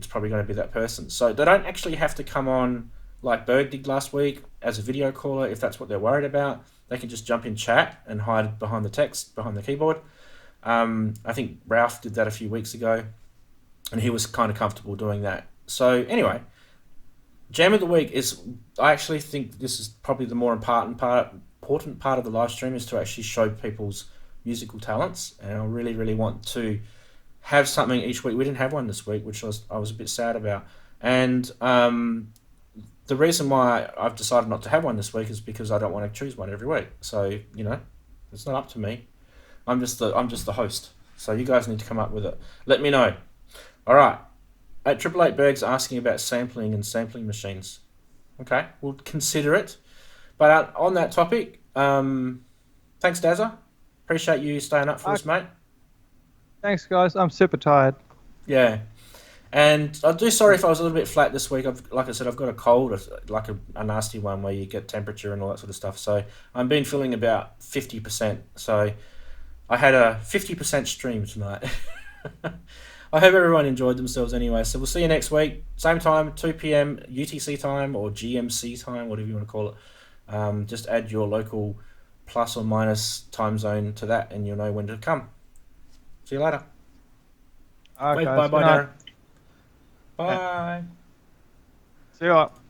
probably going to be that person. So they don't actually have to come on like Berg did last week as a video caller if that's what they're worried about. They can just jump in chat and hide behind the text, behind the keyboard. I think Ralph did that a few weeks ago, and he was kind of comfortable doing that. So anyway, Jam of the Week is, I actually think this is probably the more important part of the live stream, is to actually show people's musical talents, and I really, really want to have something each week. We didn't have one this week, which I was a bit sad about. And the reason why I've decided not to have one this week is because I don't want to choose one every week. So, it's not up to me. I'm just the host. So you guys need to come up with it. Let me know. All right. At 888 Berg's asking about sampling and sampling machines. Okay, we'll consider it. But on that topic, thanks, Dazza. Appreciate you staying up for us, mate. Thanks, guys. I'm super tired. Yeah. And I do sorry if I was a little bit flat this week. Like I said, I've got a cold, like a nasty one where you get temperature and all that sort of stuff. So I've been feeling about 50%. So I had a 50% stream tonight. I hope everyone enjoyed themselves anyway. So we'll see you next week. Same time, 2 p.m. UTC time or GMC time, whatever you want to call it. Just add your local plus or minus time zone to that and you'll know when to come. See you later. All right, guys. Bye-bye, Good night. Darren. Bye. See you.